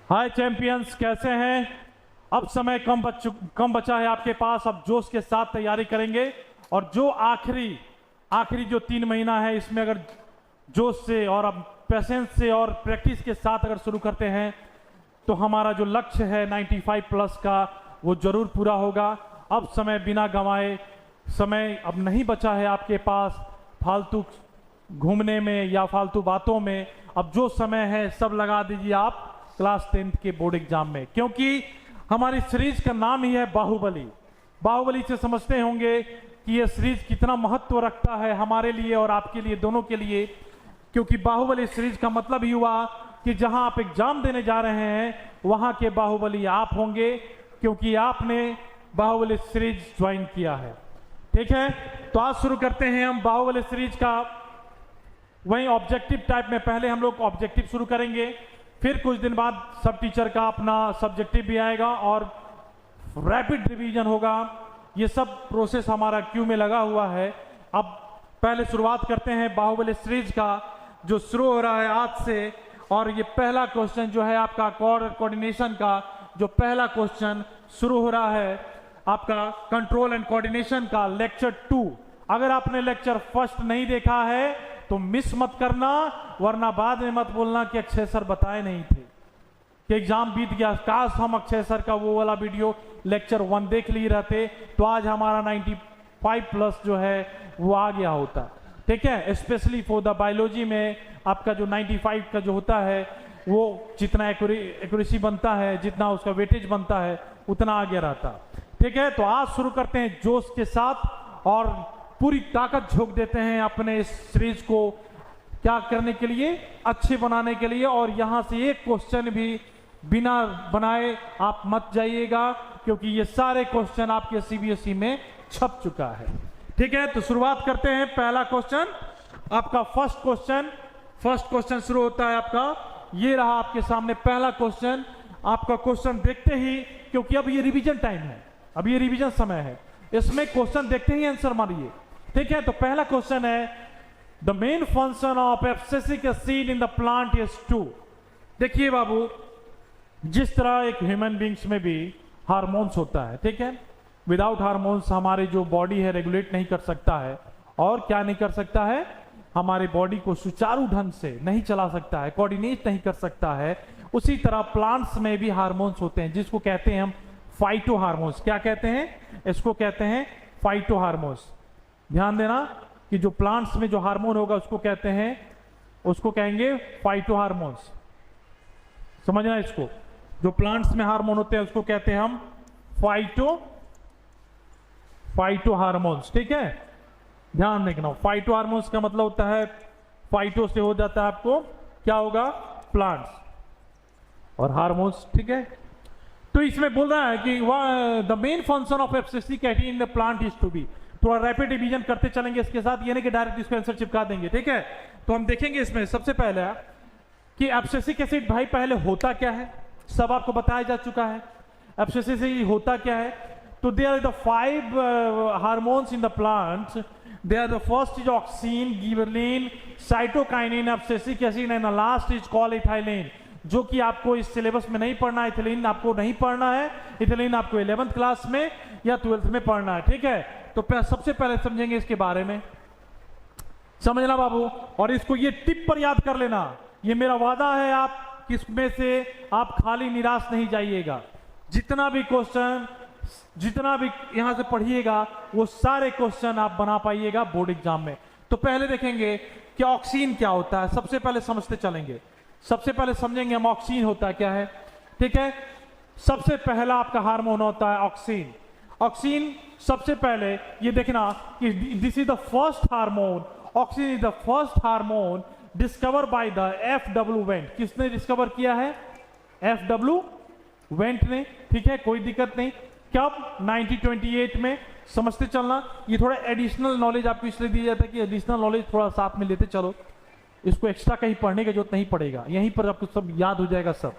हाय champions, कैसे हैं? अब समय कम बचा है आपके पास। अब जोश के साथ तैयारी करेंगे और जो आखिरी जो 3 महीना है, इसमें अगर जोश से और अब पेशेंस से और प्रैक्टिस के साथ अगर शुरू करते हैं तो हमारा जो लक्ष्य है 95 प्लस का वो जरूर पूरा होगा। अब समय बिना गंवाए, समय अब नहीं बचा है आपके पास फालतू घूमने में या फालतू बातों में। अब जो समय है सब लगा दीजिए आप क्लास 10th के बोर्ड एग्जाम में, क्योंकि हमारी सीरीज का नाम ही है बाहुबली। बाहुबली से समझते होंगे कि यह सीरीज कितना महत्व रखता है हमारे लिए और आपके लिए, दोनों के लिए। क्योंकि बाहुबली सीरीज का मतलब ही हुआ कि जहां आप एग्जाम देने जा रहे हैं वहां के बाहुबली आप होंगे, क्योंकि आपने बाहुबली सीरीज ज्वाइन किया है। ठीक है, तो आज शुरू करते हैं हम बाहुबली सीरीज का। वहीं ऑब्जेक्टिव टाइप में पहले हम लोग ऑब्जेक्टिव शुरू करेंगे, फिर कुछ दिन बाद सब टीचर का अपना सब्जेक्टिव भी आएगा और रैपिड रिवीजन होगा। ये सब प्रोसेस हमारा क्यू में लगा हुआ है। अब पहले शुरुआत करते हैं बाहुबली सीरीज का, जो शुरू हो रहा है आज से। और ये पहला क्वेश्चन जो है आपका कोऑर्डिनेशन का, जो पहला क्वेश्चन शुरू हो रहा है आपका कंट्रोल एंड कोऑर्डिनेशन का, लेक्चर 2। अगर आपने लेक्चर फर्स्ट नहीं देखा है तो मिस मत करना, वरना बाद में मत बोलना कि अक्षय सर बताए नहीं थे, कि एग्जाम बीत गया। काश हम अक्षय सर का वो वाला वीडियो लेक्चर 1 देख लिए रहते तो आज हमारा 95 प्लस जो है वो आ गया होता। ठीक है, स्पेशली फॉर द बायोलॉजी में आपका जो 95 का जो होता है वो जितना एक्यूरेसी बनता है, जितना उसका वेटेज बनता है, उतना आगे रहता। ठीक है, तो आज शुरू करते हैं जोश के साथ और पूरी ताकत झोंक देते हैं अपने इस सीरीज को क्या करने के लिए, अच्छे बनाने के लिए। और यहां से एक क्वेश्चन भी बिना बनाए आप मत जाइएगा, क्योंकि ये सारे क्वेश्चन आपके सीबीएसई में छप चुका है। ठीक है, तो शुरुआत करते हैं। पहला क्वेश्चन आपका फर्स्ट क्वेश्चन शुरू होता है आपका, ये रहा आपके सामने पहला क्वेश्चन। आपका क्वेश्चन देखते ही, क्योंकि अब ये रिवीजन टाइम है, अब ये रिवीजन समय है, इसमें क्वेश्चन देखते ही आंसर मारिए। ठीक है, तो पहला क्वेश्चन है the main function of abscisic acid in the plant is to. देखिए बाबू, जिस तरह एक ह्यूमन बींग्स में भी हार्मोन्स होता है, ठीक है, विदाउट हार्मोन्स हमारी जो बॉडी है रेगुलेट नहीं कर सकता है। और क्या नहीं कर सकता है? हमारी बॉडी को सुचारू ढंग से नहीं चला सकता है, कोऑर्डिनेट नहीं कर सकता है। उसी तरह प्लांट्स में भी हार्मोन्स होते हैं, जिसको कहते हैं हम फाइटो हार्मोन्स। क्या कहते हैं? इसको कहते हैं फाइटो हार्मोन्स। ध्यान देना कि जो प्लांट्स में जो हार्मोन होगा उसको कहते हैं, उसको कहेंगे फाइटो हार्मोन्स। समझना इसको, जो प्लांट्स में हार्मोन होते हैं उसको कहते हैं हम फाइटो हार्मोन्स। ठीक है, ध्यान रखना, फाइटो हार्मोन्स का मतलब होता है, फाइटो से हो जाता है आपको क्या होगा? प्लांट्स और हार्मोन्स। ठीक है, तो इसमें बोल रहा है कि the main function of abscisic acid in the plant is to be. थोड़ा रैपिड रिवीजन करते चलेंगे इसके साथ, ये नहीं कि डायरेक्ट इसको आंसर चिपका देंगे। ठीक है, तो हम देखेंगे इसमें सबसे पहले कि एब्सिसिक एसिड भाई पहले होता क्या है, सब आपको बताया जा चुका है। एब्सिसिक एसिड होता क्या है? तो they are the 5 hormones in the plant. They are the first is auxin, gibberellin, cytokinin, abscisic acid and last is called ethylene, जो कि आपको इस सिलेबस में नहीं पढ़ना है। इथिलीन आपको नहीं पढ़ना है, इथिलीन आपको 11th क्लास में या 12th में पढ़ना है। ठीक है, तो सबसे पहले समझेंगे इसके बारे में, समझना बाबू। और इसको ये टिप पर याद कर लेना, ये मेरा वादा है, आप किसमें से आप खाली निराश नहीं जाइएगा। जितना भी क्वेश्चन, जितना भी यहां से पढ़िएगा वो सारे क्वेश्चन आप बना पाइएगा बोर्ड एग्जाम में। तो पहले देखेंगे कि ऑक्सीन क्या होता है, सबसे पहले समझते चलेंगे। सबसे पहले समझेंगे हम ऑक्सीन होता क्या है। ठीक है, सबसे पहला आपका हार्मोन होता है ऑक्सीन। ऑक्सीन सबसे पहले ये देखना कि this is the first hormone, oxygen is the first hormone discover by the FW went. किसने डिस्कवर किया है? एफडब्ल्यू वेंट ने। ठीक है, कोई दिक्कत नहीं। कब? 1928 में। समझते चलना, ये थोड़ा एडिशनल नॉलेज आपको इसलिए दिया जाता है कि एडिशनल नॉलेज थोड़ा साथ में लेते चलो, इसको एक्स्ट्रा कहीं पढ़ने की जरूरत नहीं पड़ेगा, यहीं पर आपको सब याद हो जाएगा सब।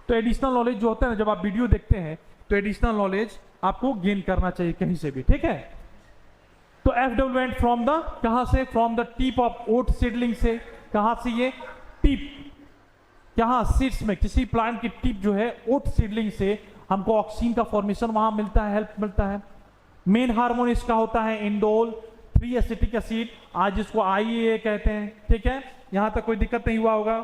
तो एडिशनल नॉलेज जो होता है ना, जब आप वीडियो देखते हैं तो एडिशनल नॉलेज आपको गेन करना चाहिए कहीं से भी। ठीक है, तो एफडब्ल्यू वेंट फ्रॉम द, कहां से? From the tip of oat seedling से। कहां से? ये टिप, यहाँ सीड्स में किसी प्लांट की टिप जो है ओट सीडलिंग से हमको ऑक्सीन का फॉर्मेशन वहां मिलता है, हेल्प मिलता है। मेन हार्मोन इसका होता है इंडोल 3 एसिटिक एसिड, आज जिसको IAA कहते हैं, ठीक है, यहां तक कोई दिक्कत नहीं हुआ होगा।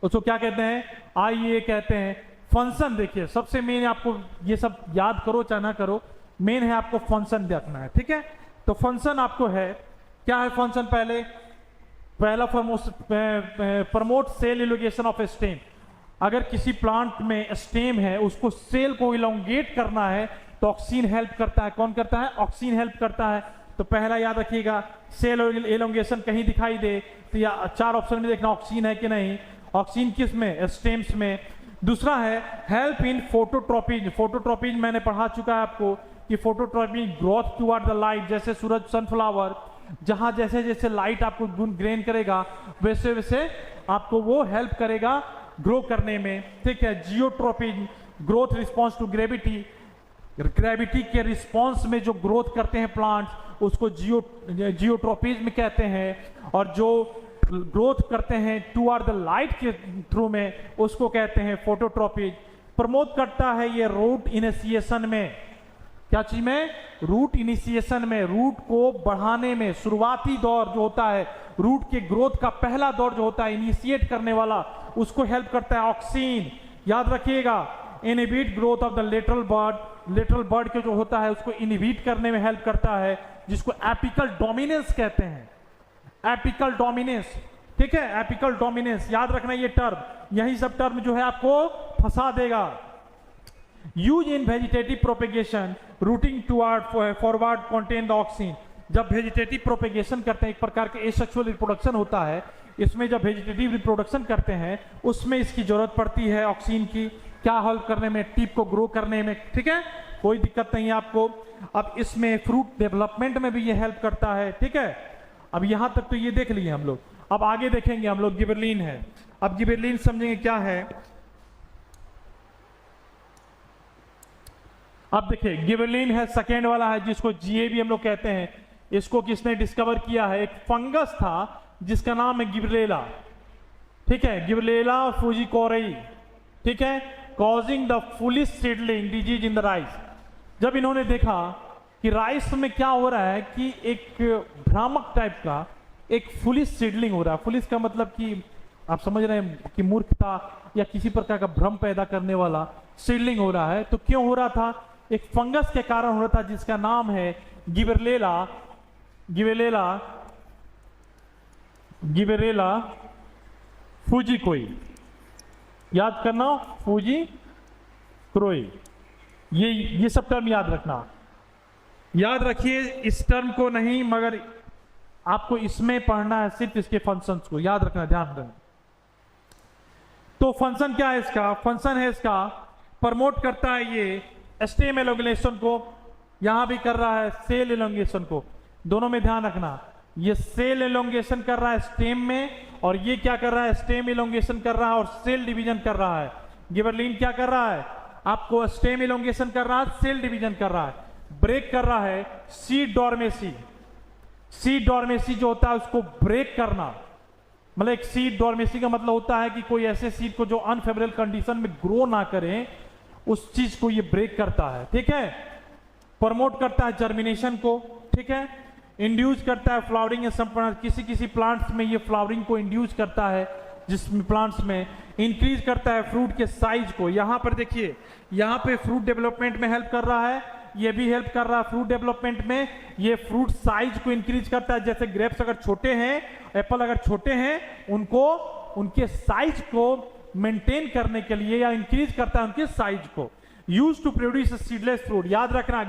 उसको क्या कहते हैं? IAA कहते हैं। फंक्शन देखिए, सबसे मेन आपको ये सब याद करो चाहे ना करो, मेन है आपको फंक्शन देखना है, ठीक है। तो फंक्शन आपको है, क्या है फंक्शन? पहला प्रमोट सेल इलोगेशन ऑफ स्टेम। अगर किसी प्लांट में स्टेम है उसको सेल को इलोंगेट करना है तो ऑक्सीन हेल्प करता है। कौन करता है? ऑक्सीन हेल्प करता है। तो पहला याद रखिएगा, सेल इलोंगेशन कहीं दिखाई दे तो या 4 ऑप्शन में देखना ऑक्सीन है कि नहीं। ऑक्सीन किस में? स्टेम्स में। दूसरा है हेल्प इन फोटोट्रोपिज। फोटोट्रोपिज मैंने पढ़ा चुका है आपको कि फोटोट्रोपिज ग्रोथ टुवर्ड द लाइट, जैसे सूरज, सनफ्लावर, जहां जैसे जैसे लाइट आपको ग्रेन करेगा वैसे वैसे आपको वो हेल्प करेगा ग्रो करने में, ठीक है। Geotropism growth response to gravity, gravity के रिस्पॉन्स में जो ग्रोथ करते हैं प्लांट्स उसको जियोट्रोपिज्म कहते हैं। और जो ग्रोथ करते हैं टुवर्ड द लाइट के थ्रू में उसको कहते हैं फोटोट्रोपिज। प्रमोट करता है ये रूट इनिशिएशन में। क्या चीज में? रूट इनिशिएशन में, रूट को बढ़ाने में। शुरुआती दौर जो होता है, रूट के ग्रोथ का पहला दौर जो होता है इनिशिएट करने वाला, उसको हेल्प करता है ऑक्सीन। याद रखिएगा, inhibit growth of the lateral bird. Lateral bird के जो होता है उसको इनहिबिट करने में हेल्प करता है, जिसको एपिकल डोमिनेंस कहते हैं। एपिकल डोमिनेंस, ठीक है, एपिकल डोमिनेंस याद रखना ये टर्म, यही सब टर्म जो है आपको फंसा देगा। Use in vegetative propagation, routing toward forward contain the oxygen. जब वेजिटेटिव प्रोपेगेशन करते हैं, एक प्रकार के एसेक्सुअल रिप्रोडक्शन होता है, इसमें जब वेजिटेटिव रिप्रोडक्शन करते हैं उसमें इसकी जरूरत पड़ती है ऑक्सीन की, क्या हेल्प करने में? टिप को ग्रो करने में, ठीक है, कोई दिक्कत नहीं है आपको। अब इसमें फ्रूट डेवलपमेंट में भी ये हेल्प करता है, ठीक है। अब यहां तक तो ये देख लिए हम लोग, अब आगे देखेंगे हम लोग गिबरेलिन है। अब गिबरेलिन समझेंगे क्या है। अब देखिए गिबरेलिन है, सेकेंड वाला है जिसको GA भी हम लोग कहते हैं। इसको किसने डिस्कवर किया है? एक फंगस था जिसका नाम है गिबरेला, ठीक है, गिबरेला फुजिकोरई, ठीक है, causing the foolish seedling disease in the rice. जब इन्होंने देखा कि राइस में क्या हो रहा है कि एक भ्रामक टाइप का एक फुलिश सीडलिंग हो रहा है। फुलिश का मतलब कि आप समझ रहे हैं कि मूर्खता या किसी प्रकार का भ्रम पैदा करने वाला सीडलिंग हो रहा है। तो क्यों हो रहा था? एक फंगस के कारण हो रहा था जिसका नाम है गिबरेला, गिबरेला, गिबरेला फुजिकोई। याद करना, फुजिकोई, ये सब टर्म याद रखना। याद रखिए इस टर्म को नहीं, मगर आपको इसमें पढ़ना है सिर्फ इसके फंक्शंस को याद रखना, ध्यान रखना। तो फंक्शन क्या है इसका? फंक्शन है इसका प्रमोट करता है ये स्टेम एलोंगेशन को, यहां भी कर रहा है सेल एलोंगेशन को। दोनों में ध्यान रखना, ये सेल एलोंगेशन कर रहा है स्टेम में, और ये क्या कर रहा है? स्टेम एलोंगेशन कर रहा है और सेल डिवीजन कर रहा है। गिबरेलिन क्या कर रहा है? आपको स्टेम एलोंगेशन कर रहा है, सेल डिवीजन कर रहा है, ब्रेक कर रहा है सीड डॉर्मेसी। सीड डॉर्मेसी जो होता है उसको ब्रेक करना, मतलब एक सीड डॉर्मेसी का मतलब होता है कि कोई ऐसे सीड को जो अनफेवरेबल कंडीशन में ग्रो ना करें, उस चीज को ये ब्रेक करता है, ठीक है। प्रमोट करता है जर्मिनेशन को, ठीक है। इंड्यूस करता है फ्लावरिंग, किसी किसी प्लांट्स में ये फ्लावरिंग को इंड्यूस करता है, जिसमें प्लांट्स में इंक्रीज करता है फ्रूट के साइज को। यहां पर देखिए, यहां पे फ्रूट डेवलपमेंट में हेल्प कर रहा है, ये भी हेल्प कर रहा है फ्रूट डेवलपमेंट में। ये फ्रूट साइज को इंक्रीज करता है, जैसे ग्रेप्स अगर छोटे हैं, एप्पल अगर छोटे हैं, उनको उनके साइज को मेंटेन करने के लिए या इंक्रीज करता है उनके साइज को। Use to produce seedless fruit, याद रखना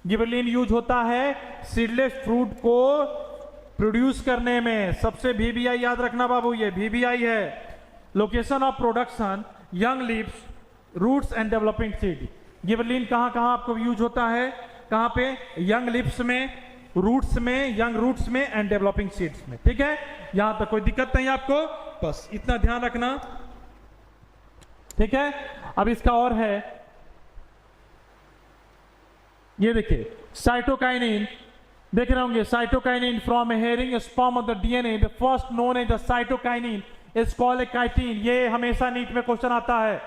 गिबरेलिन यूज होता है सीडलेस फ्रूट को प्रोड्यूस करने में। सबसे VBI याद रखना बाबू, ये VBI है। Location of production young leaves, roots and developing seed. Gibberellin कहां कहां आपको यूज होता है? कहां पे? यंग लीव्स में, रूट्स में, यंग रूट्स में एंड डेवलपिंग सीड्स में, ठीक है। यहां तक कोई दिक्कत नहीं आपको, बस इतना ध्यान रखना, ठीक है। अब इसका और है, ये देखिए साइटोकाइनिन, देख रहे होंगे cytokinin from herring sperm of the DNA, the first known as the cytokinin is called a kinetin. ये हमेशा नीट में क्वेश्चन आता है,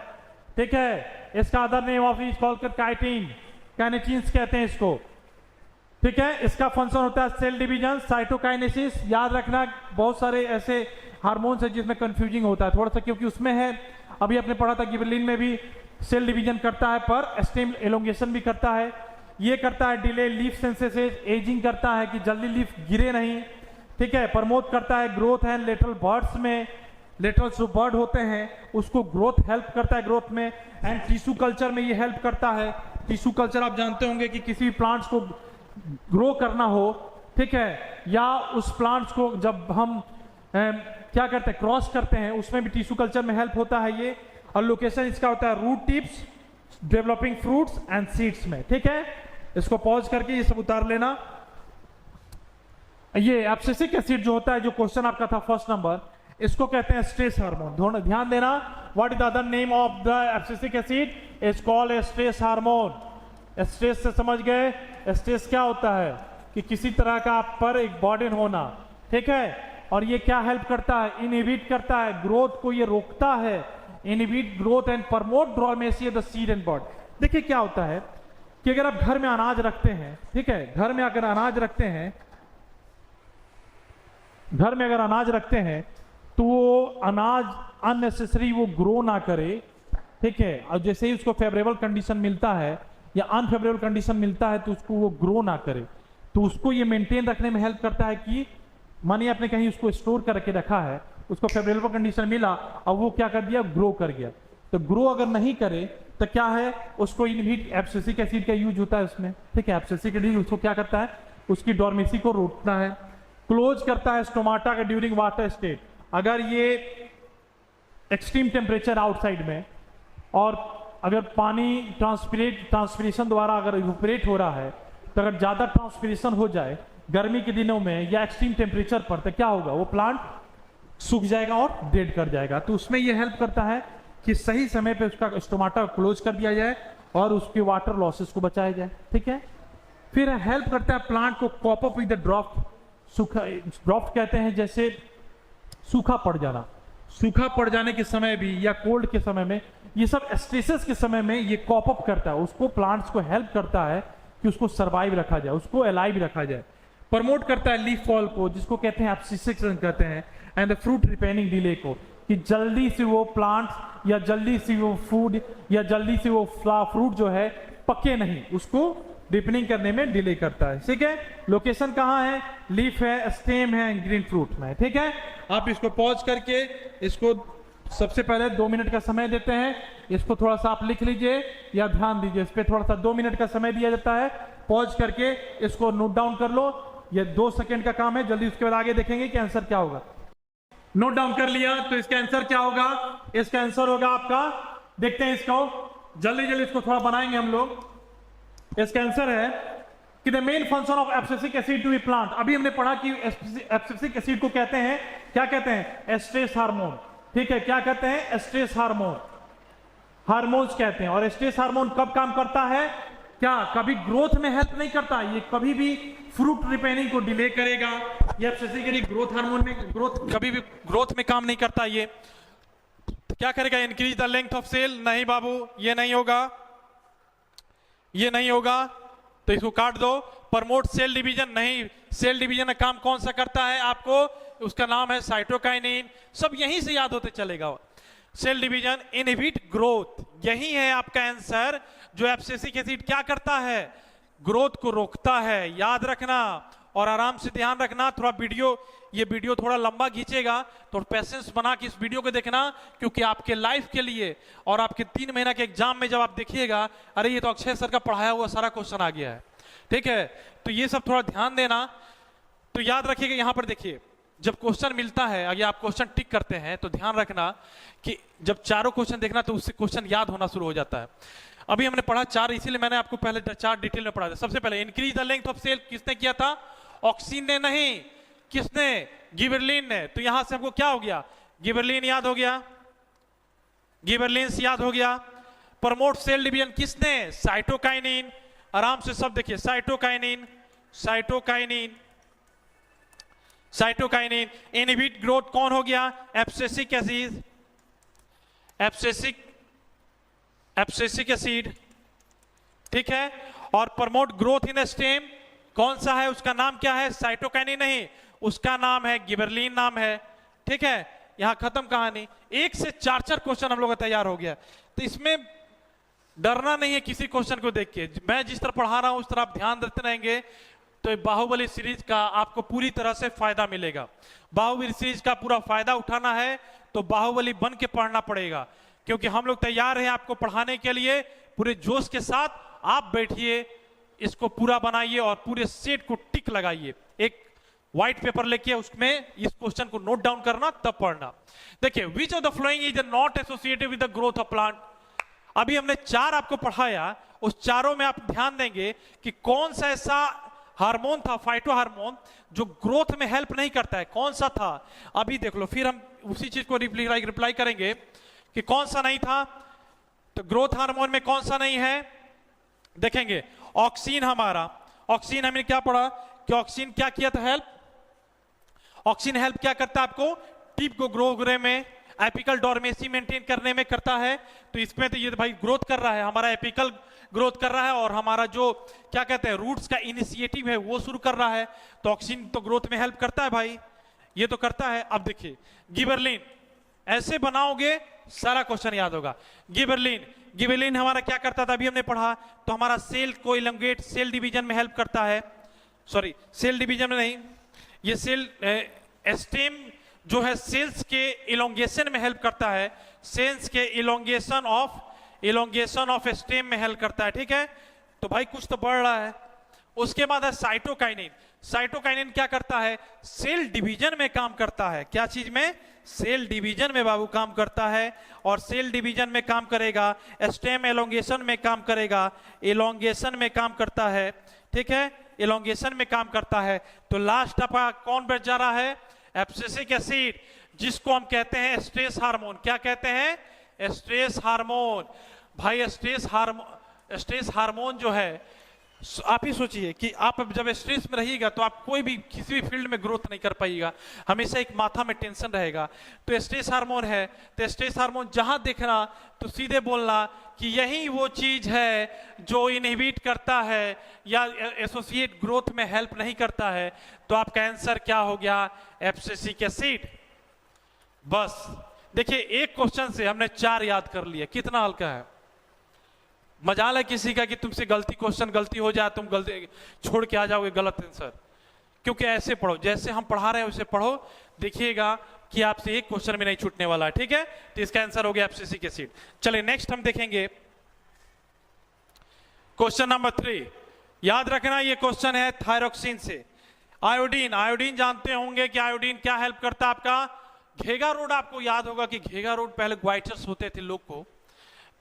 ठीक है। इसका other name of is called chitin, kinetins कहते हैं इसको, ठीक है। इसका फंक्शन होता है सेल डिवीजन, साइटोकाइनेसिस। याद रखना बहुत सारे ऐसे हार्मोन्स है जिसमें कंफ्यूजिंग होता है थोड़ा सा, क्योंकि उसमें है, अभी आपने पढ़ा था गिबरेलिन में भी सेल डिवीजन करता है पर स्टेम एलोंगेशन भी करता है। ये करता है डिले लीफ सिंथेसिस, एजिंग करता है कि जल्दी लीफ गिरे नहीं, ठीक है। प्रमोट करता है ग्रोथ एंड लेटरल बर्ड्स में, लेटरल जो बर्ड होते हैं उसको ग्रोथ हेल्प करता है ग्रोथ में। एंड टिश्यू कल्चर में ये हेल्प करता है। टिश्यू कल्चर आप जानते होंगे कि किसी भी प्लांट्स को ग्रो करना हो, ठीक है, या उस प्लांट्स को जब हम क्या करते हैं क्रॉस करते हैं, उसमें भी टिश्यू कल्चर में हेल्प होता है ये। और लोकेशन इसका होता है root tips, developing fruits and seeds में, ठीक है। इसको पॉज करके ये सब उतार लेना। ये एब्सिसिक एसिड जो होता है, जो क्वेश्चन आपका था फर्स्ट नंबर, इसको कहते हैं स्ट्रेस हार्मोन। ध्यान देना, what is the other name of the abscisic acid? Is called A stress hormone. Stress से समझ गए? स्ट्रेस क्या होता है कि किसी तरह का आप पर एक बर्डन होना, ठीक है। और ये क्या हेल्प करता है? इनहिबिट करता है ग्रोथ को, ये रोकता है, inhibit growth and promote dormancy of the seed and bird. देखिए क्या होता है कि अगर आप घर में अनाज रखते हैं, ठीक है, घर में अगर अनाज रखते हैं, घर में अगर अनाज रखते हैं तो वो अनाज अननेसेसरी वो ग्रो ना करे, ठीक है। और जैसे ही उसको फेवरेबल कंडीशन मिलता है या अनफेवरेबल कंडीशन मिलता है तो उसको वो ग्रो ना करे। तो उसको ये मेंटेन रखने में हेल्प करता है कि मानिए आपने कहीं उसको स्टोर करके रखा है, उसको फेवरेबल कंडीशन मिला और वो क्या कर दिया, ग्रो कर गया। तो ग्रो अगर नहीं करे तो क्या है, उसको इनहिबिट एब्सिसिक एसिड का यूज होता है उसमें, ठीक है। एब्सिसिक एसिड उसको क्या करता है, उसकी डोर्मेसी को रोकता है, क्लोज करता है स्टोमाटा का ड्यूरिंग वाटर स्टेट। अगर ये एक्सट्रीम टेम्परेचर आउटसाइड में और अगर पानी ट्रांसपिरेशन द्वारा अगर इवोपरेट हो रहा है, तो अगर ज्यादा ट्रांसपिरेशन हो जाए गर्मी के दिनों में या एक्सट्रीम टेम्परेचर पर, तो क्या होगा, वो प्लांट सूख जाएगा और डेड कर जाएगा। तो उसमें ये हेल्प करता है कि सही समय पे उसका स्टोमाटा क्लोज कर दिया जाए और उसके वाटर लॉसेस को बचाया जाए, ठीक है। फिर हेल्प करता है प्लांट को cope up with the draft. सूखा, ड्राफ्ट कहते हैं जैसे सूखा पड़ जाना, सूखा पड़ जाने के समय भी या कोल्ड के समय में, ये सब स्ट्रेसेस के समय में ये कॉप अप करता है, उसको प्लांट्स को हेल्प करता है कि उसको सर्वाइव रखा जाए, उसको अलाइव रखा जाए। प्रमोट करता है लीफ फॉल को, जिसको कहते हैं एब्सिसिक कहते हैं, एंड द फ्रूट रिपेनिंग डिले को, कि जल्दी से वो प्लांट्स या जल्दी से वो फूड या जल्दी से वो फ्रूट जो है पके नहीं, उसको डिपनिंग करने में डिले करता है, ठीक है। लोकेशन कहाँ है, लीफ है, स्टेम है, ग्रीन फ्रूट में, ठीक है। आप इसको पॉज करके इसको सबसे पहले 2 मिनट का समय देते हैं, इसको थोड़ा सा आप लिख लीजिए या ध्यान दीजिए, इस पे थोड़ा सा 2 मिनट का समय दिया जाता है। पॉज करके इसको नोट डाउन कर लो, ये 2 सेकेंड का काम है, जल्दी उसके बाद आगे देखेंगे कि आंसर क्या होगा। नोट डाउन कर लिया तो इसका आंसर क्या होगा, इसका आंसर होगा आपका, देखते हैं इसको जल्दी जल्दी, इसको थोड़ा बनाएंगे हम लोग। इसका आंसर है कि the main function of abscisic acid to be plant. अभी हमने पढ़ा कि एब्सिसिक एसिड को कहते हैं, क्या कहते हैं, एस्ट्रेस हार्मोन, ठीक है। क्या कहते हैं, एस्ट्रेस हार्मोन, हार्मोन्स कहते हैं। और एस्ट्रेस हार्मोन कब काम करता है, क्या कभी ग्रोथ में हेल्प नहीं करता, ये कभी भी फ्रूट रिपेनिंग को डिले करेगा। ये एब्सिसिक ग्रोथ हार्मोन में कभी भी ग्रोथ में काम नहीं करता। ये क्या करेगा, increase the length of cell, नहीं बाबू ये नहीं होगा, ये नहीं होगा, तो इसको काट दो। प्रमोट सेल डिवीजन, नहीं, सेल डिवीजन का काम कौन सा करता है आपको, उसका नाम है साइटोकाइनिन, सब यहीं से याद होते चलेगा। सेल डिवीजन, इनहिबिट ग्रोथ, यही है आपका आंसर। जो एब्सिसिक एसिड क्या करता है, ग्रोथ को रोकता है, याद रखना। और आराम से ध्यान रखना, थोड़ा वीडियो, ये वीडियो थोड़ा लंबा खींचेगा तो पेशेंस बना के इस वीडियो को देखना, क्योंकि आपके लाइफ के लिए और आपके 3 महीना के एग्जाम में जब आप देखिएगा, अरे ये तो अक्षय सर का पढ़ाया हुआ सारा क्वेश्चन आ गया है, ठीक है। तो ये सब थोड़ा ध्यान देना। तो याद रखिएगा, यहां पर देखिए जब क्वेश्चन मिलता है, अगर आप क्वेश्चन टिक करते हैं तो ध्यान रखना कि जब चारों क्वेश्चन देखना तो उससे क्वेश्चन याद होना शुरू हो जाता है। अभी हमने पढ़ा 4, इसीलिए मैंने आपको पहले 4 डिटेल में पढ़ा था। सबसे पहले increase the length of cell किसने किया था, ऑक्सीन ने नहीं, किसने, गिबरेलिन ने। तो यहां से हमको क्या हो गया, गिबरेलिन याद हो गया, गिबरेलिन याद हो गया। प्रमोट सेल डिवीजन किसने, साइटोकाइनिन। आराम से सब देखिए, cytokinin, cytokinin, cytokinin. Inhibit growth कौन हो गया? एब्सिसिक एसिड, एब्सिसिक एसिड, ठीक है। और प्रमोट ग्रोथ इन स्टेम कौन सा है? उसका नाम क्या है? साइटोकाइनिन नहीं, उसका नाम है गिबरलिन नाम है, ठीक है। यहां खत्म कहानी। 1 से 4 क्वेश्चन हम लोग का तैयार हो गया, तो इसमें डरना नहीं है किसी क्वेश्चन को देख के। मैं जिस तरह पढ़ा रहा हूं उस तरह आप ध्यान देते रहेंगे तो बाहुबली सीरीज का आपको पूरी तरह से फायदा मिलेगा। बाहुबली सीरीज का पूरा फायदा उठाना है तो बाहुबली बन के पढ़ना पड़ेगा, क्योंकि हम लोग तैयार हैं आपको पढ़ाने के लिए पूरे जोश के साथ। आप बैठिए, इसको पूरा बनाइए और पूरे सेट को टिक लगाइए। एक व्हाइट पेपर लेके उसमें इस क्वेश्चन को नोट डाउन करना, तब पढ़ना। देखिए, which of the following is not associated with the growth of plant. अभी हमने 4 आपको पढ़ाया, उस चारों में आप ध्यान देंगे कि कौन सा ऐसा हार्मोन था, फाइटो हार्मोन, जो ग्रोथ में हेल्प नहीं करता है, कौन सा था? अभी देख लो, फिर हम उसी चीज को रिप्लाई करेंगे कि कौन सा नहीं था। तो ग्रोथ हार्मोन में कौन सा नहीं है देखेंगे। ऑक्सीन, हमारा ऑक्सीन हमने क्या पढ़ा कि ऑक्सीन क्या किया था? हेल्प। ऑक्सीन हेल्प क्या करता है आपको? टिप को ग्रो करने में, एपिकल डोर्मेसी मेंटेन करने में करता है। तो इसमें तो ये भाई ग्रोथ कर रहा है, हमारा एपिकल ग्रोथ कर रहा है, और हमारा जो क्या कहते हैं रूट्स का इनिशिएटिव है वो शुरू कर रहा है। तो ऑक्सीन तो ग्रोथ में हेल्प करता है भाई, ये तो करता है। अब देखिए गिबरलिन, ऐसे बनाओगे सारा क्वेश्चन याद होगा। गिबरलिन, गिबरलिन हमारा क्या करता था? अभी हमने पढ़ा। तो हमारा सेल को इलॉन्गेट, सेल डिवीजन में हेल्प करता है। सॉरी, सेल डिवीजन में नहीं, ये सेल स्टेम जो है सेल्स के इलोंगेशन में हेल्प करता है। सेल्स के इलोंगेशन ऑफ स्टेम में हेल्प करता है, ठीक है। तो भाई कुछ तो बढ़ रहा है। उसके बाद है साइटोकाइनिन। साइटोकाइनिन क्या करता है? सेल डिवीजन में काम करता है। क्या चीज में? सेल डिवीजन में बाबू काम करता है। और सेल डिवीजन में काम करेगा, स्टेम एलोंगेशन में काम करेगा, एलोंगेशन में काम करता है, ठीक है, एलोंगेशन में काम करता है। तो लास्ट आपका कौन बच जा रहा है? एब्सिसिक एसिड, जिसको हम कहते हैं स्ट्रेस हार्मोन। क्या कहते हैं? Stress hormone. भाई स्ट्रेस हार्मोन जो है, आप ही सोचिए कि आप जब स्ट्रेस में रहिएगा तो आप कोई भी किसी भी फील्ड में ग्रोथ नहीं कर पाइएगा, हमेशा एक माथा में टेंशन रहेगा। तो स्ट्रेस हार्मोन है, तो स्ट्रेस हार्मोन जहां देखना तो सीधे बोलना कि यही वो चीज है जो इनहिबिट करता है या एसोसिएट ग्रोथ में हेल्प नहीं करता है। तो आपका आंसर क्या हो गया? Abscisic acid. बस देखिए, एक क्वेश्चन से हमने 4 याद कर लिए, कितना हल्का है। मजाल है किसी का कि तुमसे क्वेश्चन गलती हो जाए, तुम गलती छोड़ के आ जाओगे गलत आंसर। क्योंकि ऐसे पढ़ो, जैसे हम पढ़ा रहे हैं वैसे पढ़ो, देखिएगा कि आपसे एक क्वेश्चन भी नहीं छूटने वाला है, ठीक है। तो इसका आंसर हो गया एब्सिसिक एसिड। चलिए नेक्स्ट हम देखेंगे क्वेश्चन नंबर 3। याद रखना ये क्वेश्चन है थायरोक्सिन से। आयोडीन, आयोडीन जानते होंगे कि आयोडीन क्या हेल्प करता है आपका? घेगा रोड, आपको याद होगा कि घेगा रोड पहले ग्वाइटर्स होते थे लोग को।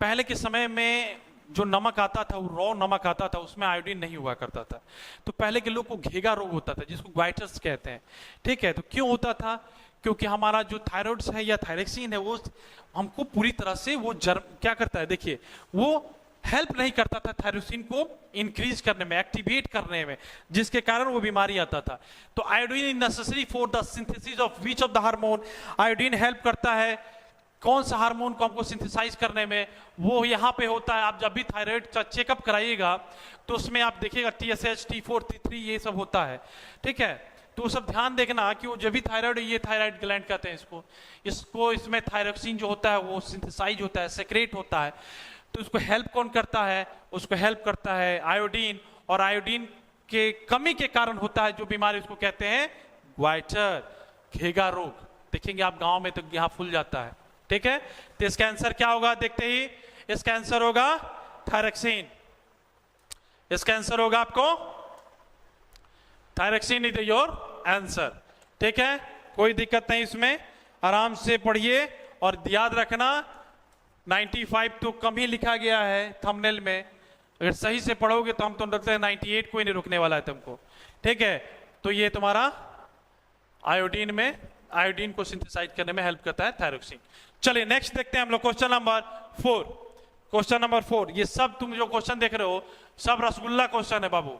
पहले के समय में जो नमक आता था, वो रॉ नमक आता था, उसमें आयोडीन नहीं हुआ करता था। तो पहले के लोग को घेगा रोग होता था, जिसको ग्वाइटर्स कहते हैं, ठीक है। तो क्यों होता था? क्योंकि हमारा जो थायराइड्स है या थायरोक्सिन है, वो हमको पूरी तरह से वो क्या करता है, देखिए वो हेल्प नहीं करता था थायरोक्सिन को इंक्रीज करने में, एक्टिवेट करने में, जिसके कारण वो बीमारी आता था। तो iodine is necessary for the synthesis of which of the hormone. Iodine help करता है कौन सा हार्मोन को हमको सिंथेसाइज करने में? वो यहाँ पे होता है। आप जब भी थायराइड का चेकअप कराइएगा तो उसमें आप देखिएगा TSH, T4, T3 ये सब होता है, ठीक है। तो वो सब ध्यान देखना कि वो जब भी थायराइड, ये थायराइड ग्लैंड कहते हैं इसको इसमें थायरोक्सिन जो होता है वो सिंथेसाइज होता है, सेक्रेट होता है। तो उसको हेल्प कौन करता है? उसको हेल्प करता है आयोडीन। और आयोडीन के कमी के कारण होता है जो बीमारी, उसको कहते हैं ग्वाइटर, घेगा रोग। देखेंगे आप गांव में तो यहाँ फूल जाता है, ठीक है। तो इसका आंसर क्या होगा? देखते ही इसका आंसर होगा थायरोक्सिन। इसका आंसर होगा आपको थायरोक्सिन इज योर आंसर, ठीक है। कोई दिक्कत नहीं इसमें, आराम से पढ़िए। और याद रखना 95 तो कम ही लिखा गया है थंबनेल में। अगर सही से पढ़ोगे तो हम तो लगता है 98 कोई नहीं रुकने वाला है तुमको, ठीक है। तो ये तुम्हारा आयोडीन में, आयोडीन को सिंथेसाइज करने में हेल्प करता है थायरोक्सिन। चलिए नेक्स्ट देखते हैं हम लोग क्वेश्चन नंबर 4। क्वेश्चन नंबर 4, ये सब तुम जो क्वेश्चन देख रहे हो सब रसगुल्ला क्वेश्चन है बाबू।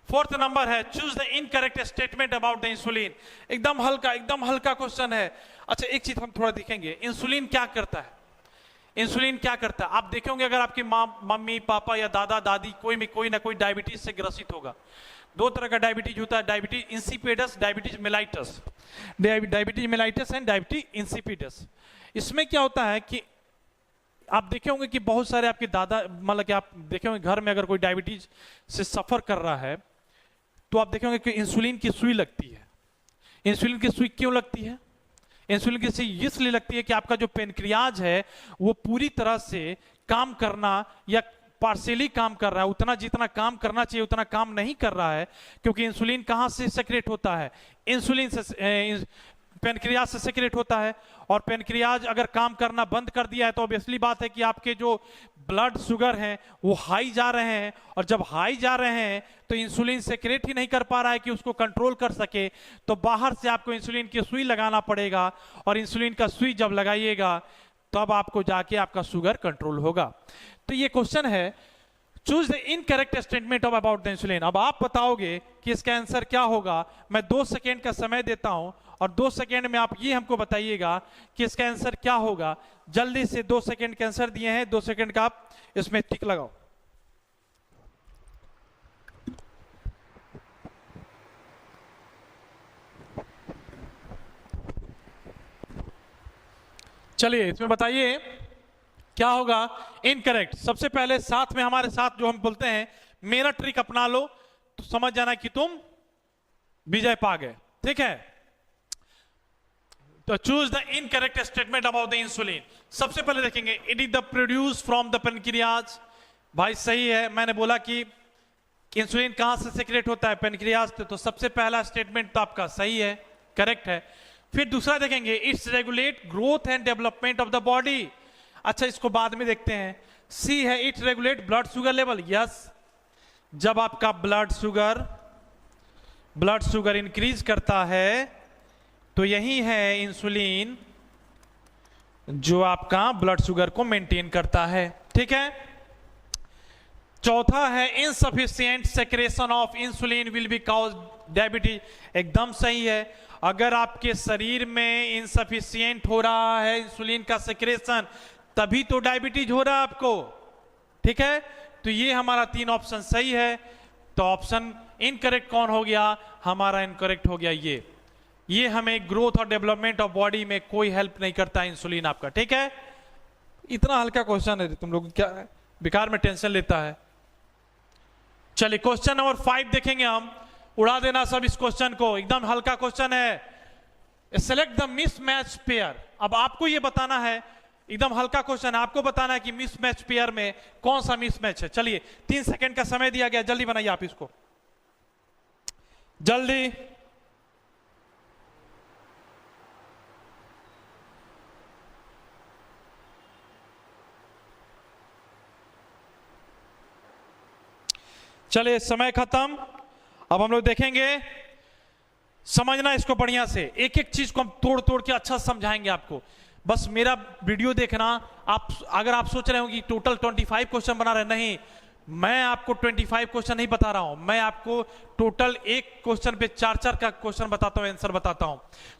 फोर्थ नंबर है choose the incorrect statement about the insulin. एकदम हल्का क्वेश्चन है। अच्छा, एक चीज हम थोड़ा देखेंगे, इंसुलिन क्या करता है। इंसुलिन क्या करता है, आप देखेंगे अगर आपकी माँ, मम्मी, पापा या दादा दादी कोई ना कोई डायबिटीज से ग्रसित होगा। दो तरह का डायबिटीज होता है, diabetes insipidus, diabetes mellitus. Diabetes mellitus and diabetes insipidus. इसमें क्या होता है कि आप देखे होंगे कि बहुत सारे आपके दादा, मतलब कि आप देखे होंगे घर में अगर कोई डायबिटीज से सफर कर रहा है तो आप देखेंगे कि इंसुलिन की सुई लगती है। इंसुलिन की सुई क्यों लगती है? इंसुलिन की सुई इसलिए लगती है कि आपका जो पेनक्रियाज है वो पूरी तरह से काम करना या पार्शियली काम कर रहा है, उतना जितना काम करना चाहिए उतना काम नहीं कर रहा है। क्योंकि इंसुलिन कहां से सेक्रेट होता है? इंसुलिन से, पेनक्रियाज से सेक्रेट होता है। और पेनक्रियाज अगर काम करना बंद कर दिया है तो ऑब्वियसली बात है कि आपके जो ब्लड शुगर हैं वो हाई जा रहे हैं, और जब हाई जा रहे हैं तो इंसुलिन सेक्रेट ही नहीं कर पा रहा है कि उसको कंट्रोल कर सके, तो बाहर से आपको इंसुलिन की सुई लगाना पड़ेगा। और इंसुलिन का सुई जब लगाइएगा तब आपको जाके आपका शुगर कंट्रोल होगा। तो ये क्वेश्चन है, choose the incorrect statement of about the insulin. अब आप बताओगे कि इसका आंसर क्या होगा। मैं 2 सेकेंड का समय देता हूं और 2 सेकेंड में आप ये हमको बताइएगा कि इसका आंसर क्या होगा। जल्दी से 2 सेकेंड के आंसर दिए हैं, 2 सेकेंड का आप इसमें टिक लगाओ। चलिए इसमें बताइए क्या होगा। इनकरेक्ट। सबसे पहले साथ में हमारे साथ जो हम बोलते हैं मेरा ट्रिक अपना लो तो समझ जाना कि तुम विजय पा गए, ठीक है। तो choose the incorrect statement about the insulin. सबसे पहले देखेंगे it is the produce from the pancreas. भाई सही है, मैंने बोला कि इंसुलिन कहां से सेक्रेट होता है? पेनक्रियाज से। तो सबसे पहला स्टेटमेंट तो आपका सही है, करेक्ट है। फिर दूसरा देखेंगे it's regulate growth and development of the body. अच्छा, इसको बाद में देखते हैं। सी है it regulate blood sugar level. Yes, जब आपका ब्लड शुगर इंक्रीज करता है तो यही है इंसुलिन जो आपका ब्लड शुगर को मेंटेन करता है, ठीक है। चौथा है insufficient secretion of insulin will be cause diabetes. एकदम सही है, अगर आपके शरीर में इनसफिशिएंट हो रहा है इंसुलिन का सेक्रेशन तभी तो डायबिटीज हो रहा है आपको, ठीक है। तो ये हमारा 3 ऑप्शन सही है। तो ऑप्शन इनकरेक्ट कौन हो गया? हमारा इनकरेक्ट हो गया ये हमें ग्रोथ और डेवलपमेंट ऑफ बॉडी में कोई हेल्प नहीं करता इंसुलिन आपका, ठीक है। इतना हल्का क्वेश्चन है, तुम लोग क्या बेकार में टेंशन लेता है। चलिए क्वेश्चन नंबर 5 देखेंगे हम। उड़ा देना सब इस क्वेश्चन को, एकदम हल्का क्वेश्चन है। Select the mismatch pair. अब आपको ये बताना है, एकदम हल्का क्वेश्चन है, आपको बताना है कि मिसमैच पेयर में कौन सा मिसमैच है। चलिए 3 सेकंड का समय दिया गया, जल्दी बनाइए आप इसको, जल्दी। चलिए समय खत्म। अब हम लोग देखेंगे, समझना इसको बढ़िया से, एक एक चीज को हम तोड़ तोड़ के अच्छा समझाएंगे आपको। बस मेरा वीडियो देखना। आप अगर आप सोच रहे हो कि टोटल 25 क्वेश्चन बना रहे, नहीं, मैं आपको 25 क्वेश्चन नहीं बता रहा हूं, मैं आपको टोटल एक क्वेश्चन पे 4-4 का क्वेश्चन बताता हूं, आंसर बताता हूं।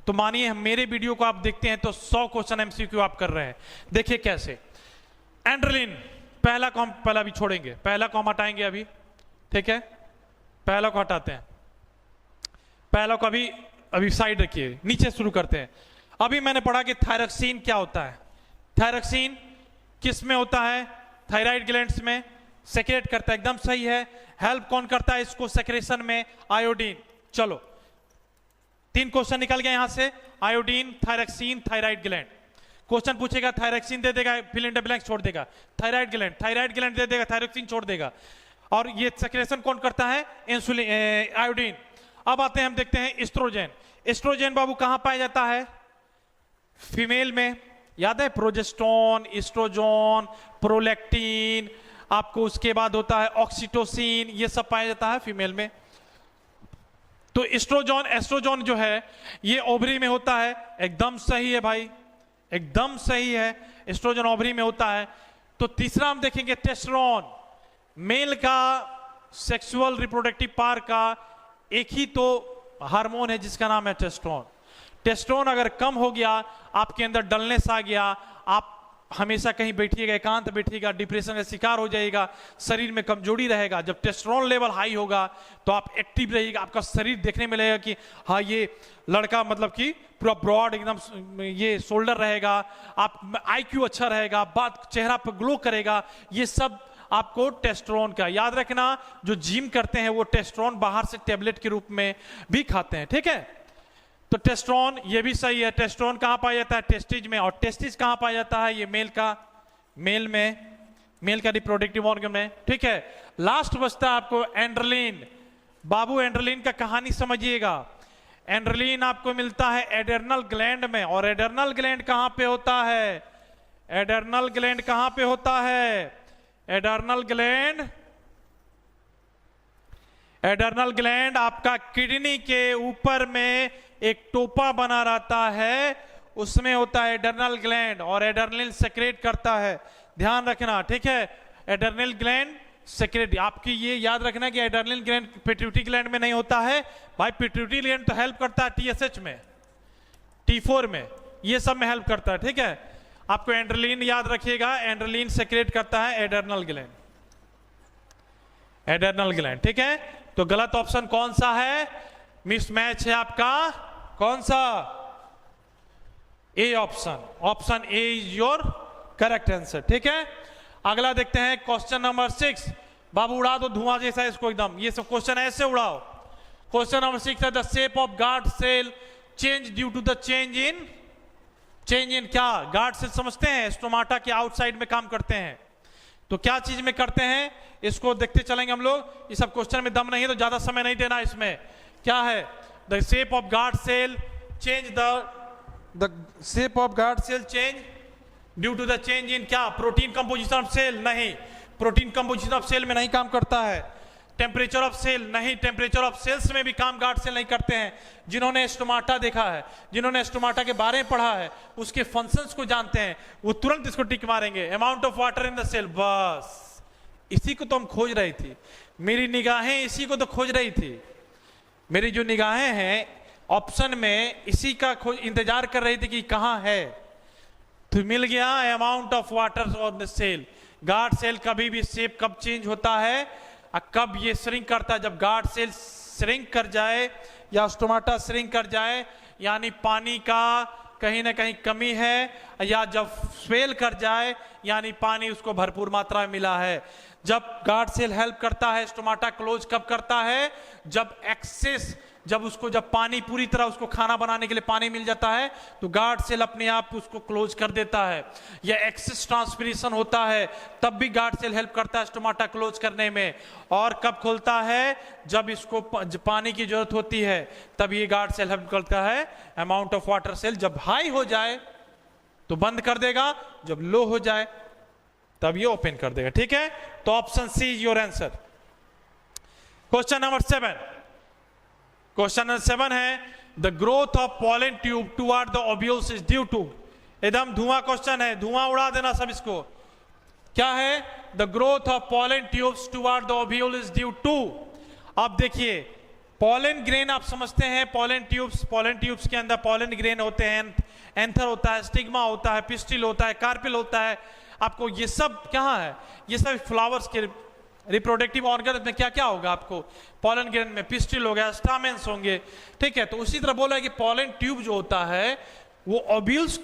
तो मानिए मेरे वीडियो को आप देखते हैं तो 100 क्वेश्चन एमसीक्यू आप कर रहे हैं। देखिए कैसे। एंड्रेलिन, पहला को हम पहला भी छोड़ेंगे, पहला को हम हटाएंगे अभी, ठीक है। पहला को हटाते हैं, पहला को अभी साइड रखिए, नीचे शुरू करते हैं। अभी मैंने पढ़ा कि थायरॉक्सिन क्या होता है। थायरॉक्सिन किस में होता है? थायराइड ग्लैंड्स में सेक्रेट करता है, एकदम सही है। हेल्प कौन करता है इसको सेक्रेशन में? आयोडीन। चलो 3 क्वेश्चन निकल गए यहां से, iodine, thyroxine, thyroid gland. Question पूछेगा थायरॉक्सिन दे देगा, फिल इन द ब्लैंक छोड़ देगा, थायराइड ग्लैंड दे देगा, थायरॉक्सिन छोड़ देगा। और ये सेक्रेशन कौन करता है? Insulin, iodine. अब आते हैं, हम देखते हैं एस्ट्रोजन। एस्ट्रोजन बाबू कहां पाया जाता है? फीमेल में, याद है? प्रोजेस्टेरोन, एस्ट्रोजन, प्रोलैक्टिन, आपको उसके बाद होता है ऑक्सीटोसिन, ये सब पाया जाता है फीमेल में। तो एस्ट्रोजन जो है ये ओवरी में होता है, एकदम सही है भाई, एकदम सही है, एस्ट्रोजन ओवरी में होता है। तो तीसरा हम देखेंगे टेस्टोस्टेरोन, मेल का सेक्सुअल रिप्रोडक्टिव पावर का एक ही तो हार्मोन है जिसका नाम है टेस्टोस्टेरोन। टेस्टोस्टेरोन अगर कम हो गया, आपके अंदर डलनेस आ गया, आप हमेशा कहीं बैठिएगा, एकांत बैठिएगा, डिप्रेशन का शिकार हो जाएगा, शरीर में कमजोरी रहेगा। जब टेस्टोस्टेरोन लेवल हाई होगा तो आप एक्टिव रहिएगा, आपका शरीर देखने में लगेगा कि हाँ ये लड़का मतलब कि पूरा ब्रॉड एकदम ये शोल्डर रहेगा, आप आईक्यू अच्छा रहेगा, बात चेहरा पर ग्लो करेगा। ये सब आपको टेस्टोस्टेरोन का याद रखना। जो जिम करते हैं वो टेस्टोस्टेरोन बाहर से टेबलेट के रूप में भी खाते हैं, ठीक है। तो टेस्टोस्टेरोन ये भी सही है। टेस्टोस्टेरोन कहां पाया जाता है? टेस्टिज में। और टेस्टिज कहां पाया जाता है? ये मेल का रिप्रोडक्टिव ऑर्गन में, ठीक है। लास्ट बचता है आपको एंड्रेलिन। बाबू एंड्रेलिन का कहानी समझिएगा। एंड्रेलिन आपको मिलता है एडर्नल ग्लैंड में। और एडर्नल ग्लैंड कहां पे होता है? एडर्नल ग्लैंड कहां पे होता है? एडर्नल ग्लैंड आपका किडनी के ऊपर में एक टोपा बना रहता है, उसमें होता है एडर्नल ग्लैंड, और एडर्नलिन सेक्रेट करता है। ध्यान रखना, ठीक है। एडर्नल ग्लैंड सेक्रेट, आपकी ये याद रखना कि एडर्नल ग्लैंड पिट्यूटरी ग्लैंड में नहीं होता है भाई। पिट्यूटरी ग्लैंड तो हेल्प करता है टीएसएच में, T4 में, ये सब में हेल्प करता है, ठीक है। आपको एंड्रेलिन याद रखिएगा, एंड्रेलिन सेक्रेट करता है एडर्नल ग्लैंड, ठीक है। तो गलत ऑप्शन कौन सा है? मिसमैच है आपका कौन सा? A option A is your correct answer, ठीक है। अगला देखते हैं क्वेश्चन नंबर 6। बाबू उड़ा दो धुआं जैसा इसको एकदम, ये सब क्वेश्चन ऐसे उड़ाओ। क्वेश्चन नंबर 6 है the shape of guard cell change due to the change in क्या? गार्ड सेल समझते हैं, स्टोमाटा के आउटसाइड में काम करते हैं। तो क्या चीज में करते हैं इसको देखते चलेंगे हम लोग। ये सब क्वेश्चन में दम नहीं है तो ज्यादा समय नहीं देना इसमें। क्या है? The shape of guard cell change the shape of guard cell change due to the change in क्या? Protein composition of cell? नहीं, प्रोटीन कंपोजिशन ऑफ सेल में नहीं काम करता है। Temperature of cell? नहीं, टेम्परेचर ऑफ सेल्स में भी काम गार्ड सेल नहीं करते हैं। जिन्होंने स्टोमाटा देखा है, जिन्होंने स्टोमाटा के बारे में पढ़ा है, उसके फंक्शंस को जानते हैं, वो तुरंत इसको टिक मारेंगे। Amount of water in the cell, बस इसी को तो हम खोज रही थी। मेरी निगाहें इसी को तो खोज रही थी। मेरी जो निगाहें हैं ऑप्शन में इसी का खोज इंतजार कर रही थी कि कहां है। तो मिल गया amount of water on the cell. Guard cell कभी भी शेप कब चेंज होता है, कब ये श्रिंक करता है? जब गार्ड सेल श्रिंक कर जाए या स्टोमाटा श्रिंक कर जाए, यानी पानी का कहीं ना कहीं कमी है, या जब स्वेल कर जाए यानी पानी उसको भरपूर मात्रा में मिला है। जब गार्ड सेल हेल्प करता है, स्टोमाटा क्लोज कब करता है? जब एक्सेस, जब पानी पूरी तरह उसको खाना बनाने के लिए पानी मिल जाता है तो गार्ड सेल अपने आप उसको क्लोज कर देता है। या एक्सेस ट्रांसपिरेशन होता है तब भी गार्ड सेल हेल्प करता है स्टोमाटा क्लोज करने में। और कब खोलता है? जब इसको पानी की जरूरत होती है तब ये गार्ड सेल हेल्प करता है। अमाउंट ऑफ वाटर सेल जब हाई हो जाए तो बंद कर देगा, जब लो हो जाए तब ये ओपन कर देगा, ठीक है। तो option C is your answer. Question number 7। Question number 7 है the growth of pollen tube toward the ovules is due to. एकदम धुआं क्वेश्चन है, धुआं उड़ा देना सब इसको। क्या है? The growth of pollen tubes toward the ovule is due to. अब देखिए पॉलन ग्रेन आप समझते हैं, पॉलन ट्यूब्स के अंदर पॉलन ग्रेन होते हैं, एंथर होता है, स्टिग्मा होता है, पिस्टिल होता है, कार्पिल होता है। आपको ये सब कहाँ है? ये सब फ्लावर्स के रिप्रोडक्टिव ऑर्गन में क्या क्या होगा? आपको पॉलन ग्रेन में पिस्टिल हो गया, स्टामेंस होंगे, ठीक है। तो उसी तरह बोला है कि पॉलन ट्यूब जो होता है वो ओव्यूल्स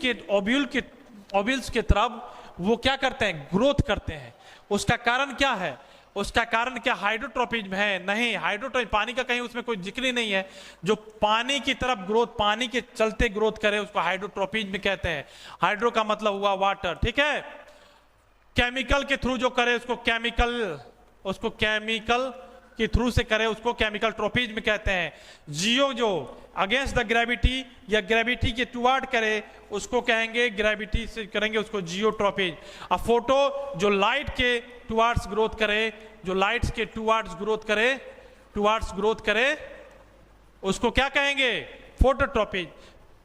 के तरफ वो क्या करते हैं? ग्रोथ करते हैं। उसका कारण क्या है? उसका कारण क्या हाइड्रोट्रोपिज्म है? नहीं, हाइड्रोट्रोपिज्म पानी का कहीं उसमें कोई जिक्र ही नहीं है। जो पानी की तरफ ग्रोथ, पानी के चलते ग्रोथ करे उसको हाइड्रोट्रोपिज्म कहते हैं। हाइड्रो का मतलब हुआ वाटर, ठीक है। केमिकल के थ्रू जो करे उसको केमिकल के थ्रू से करे उसको केमिकल ट्रोपिज्म कहते हैं। जियो जो अगेंस्ट द ग्रेविटी या ग्रेविटी के टुवर्ड करे उसको कहेंगे, ग्रेविटी से करेंगे उसको जियोट्रोपिज्म। अब फोटो जो लाइट के टुवर्ड्स ग्रोथ करे, जो लाइट्स के टुवर्ड्स ग्रोथ करे उसको क्या कहेंगे? फोटोट्रोपिज्म।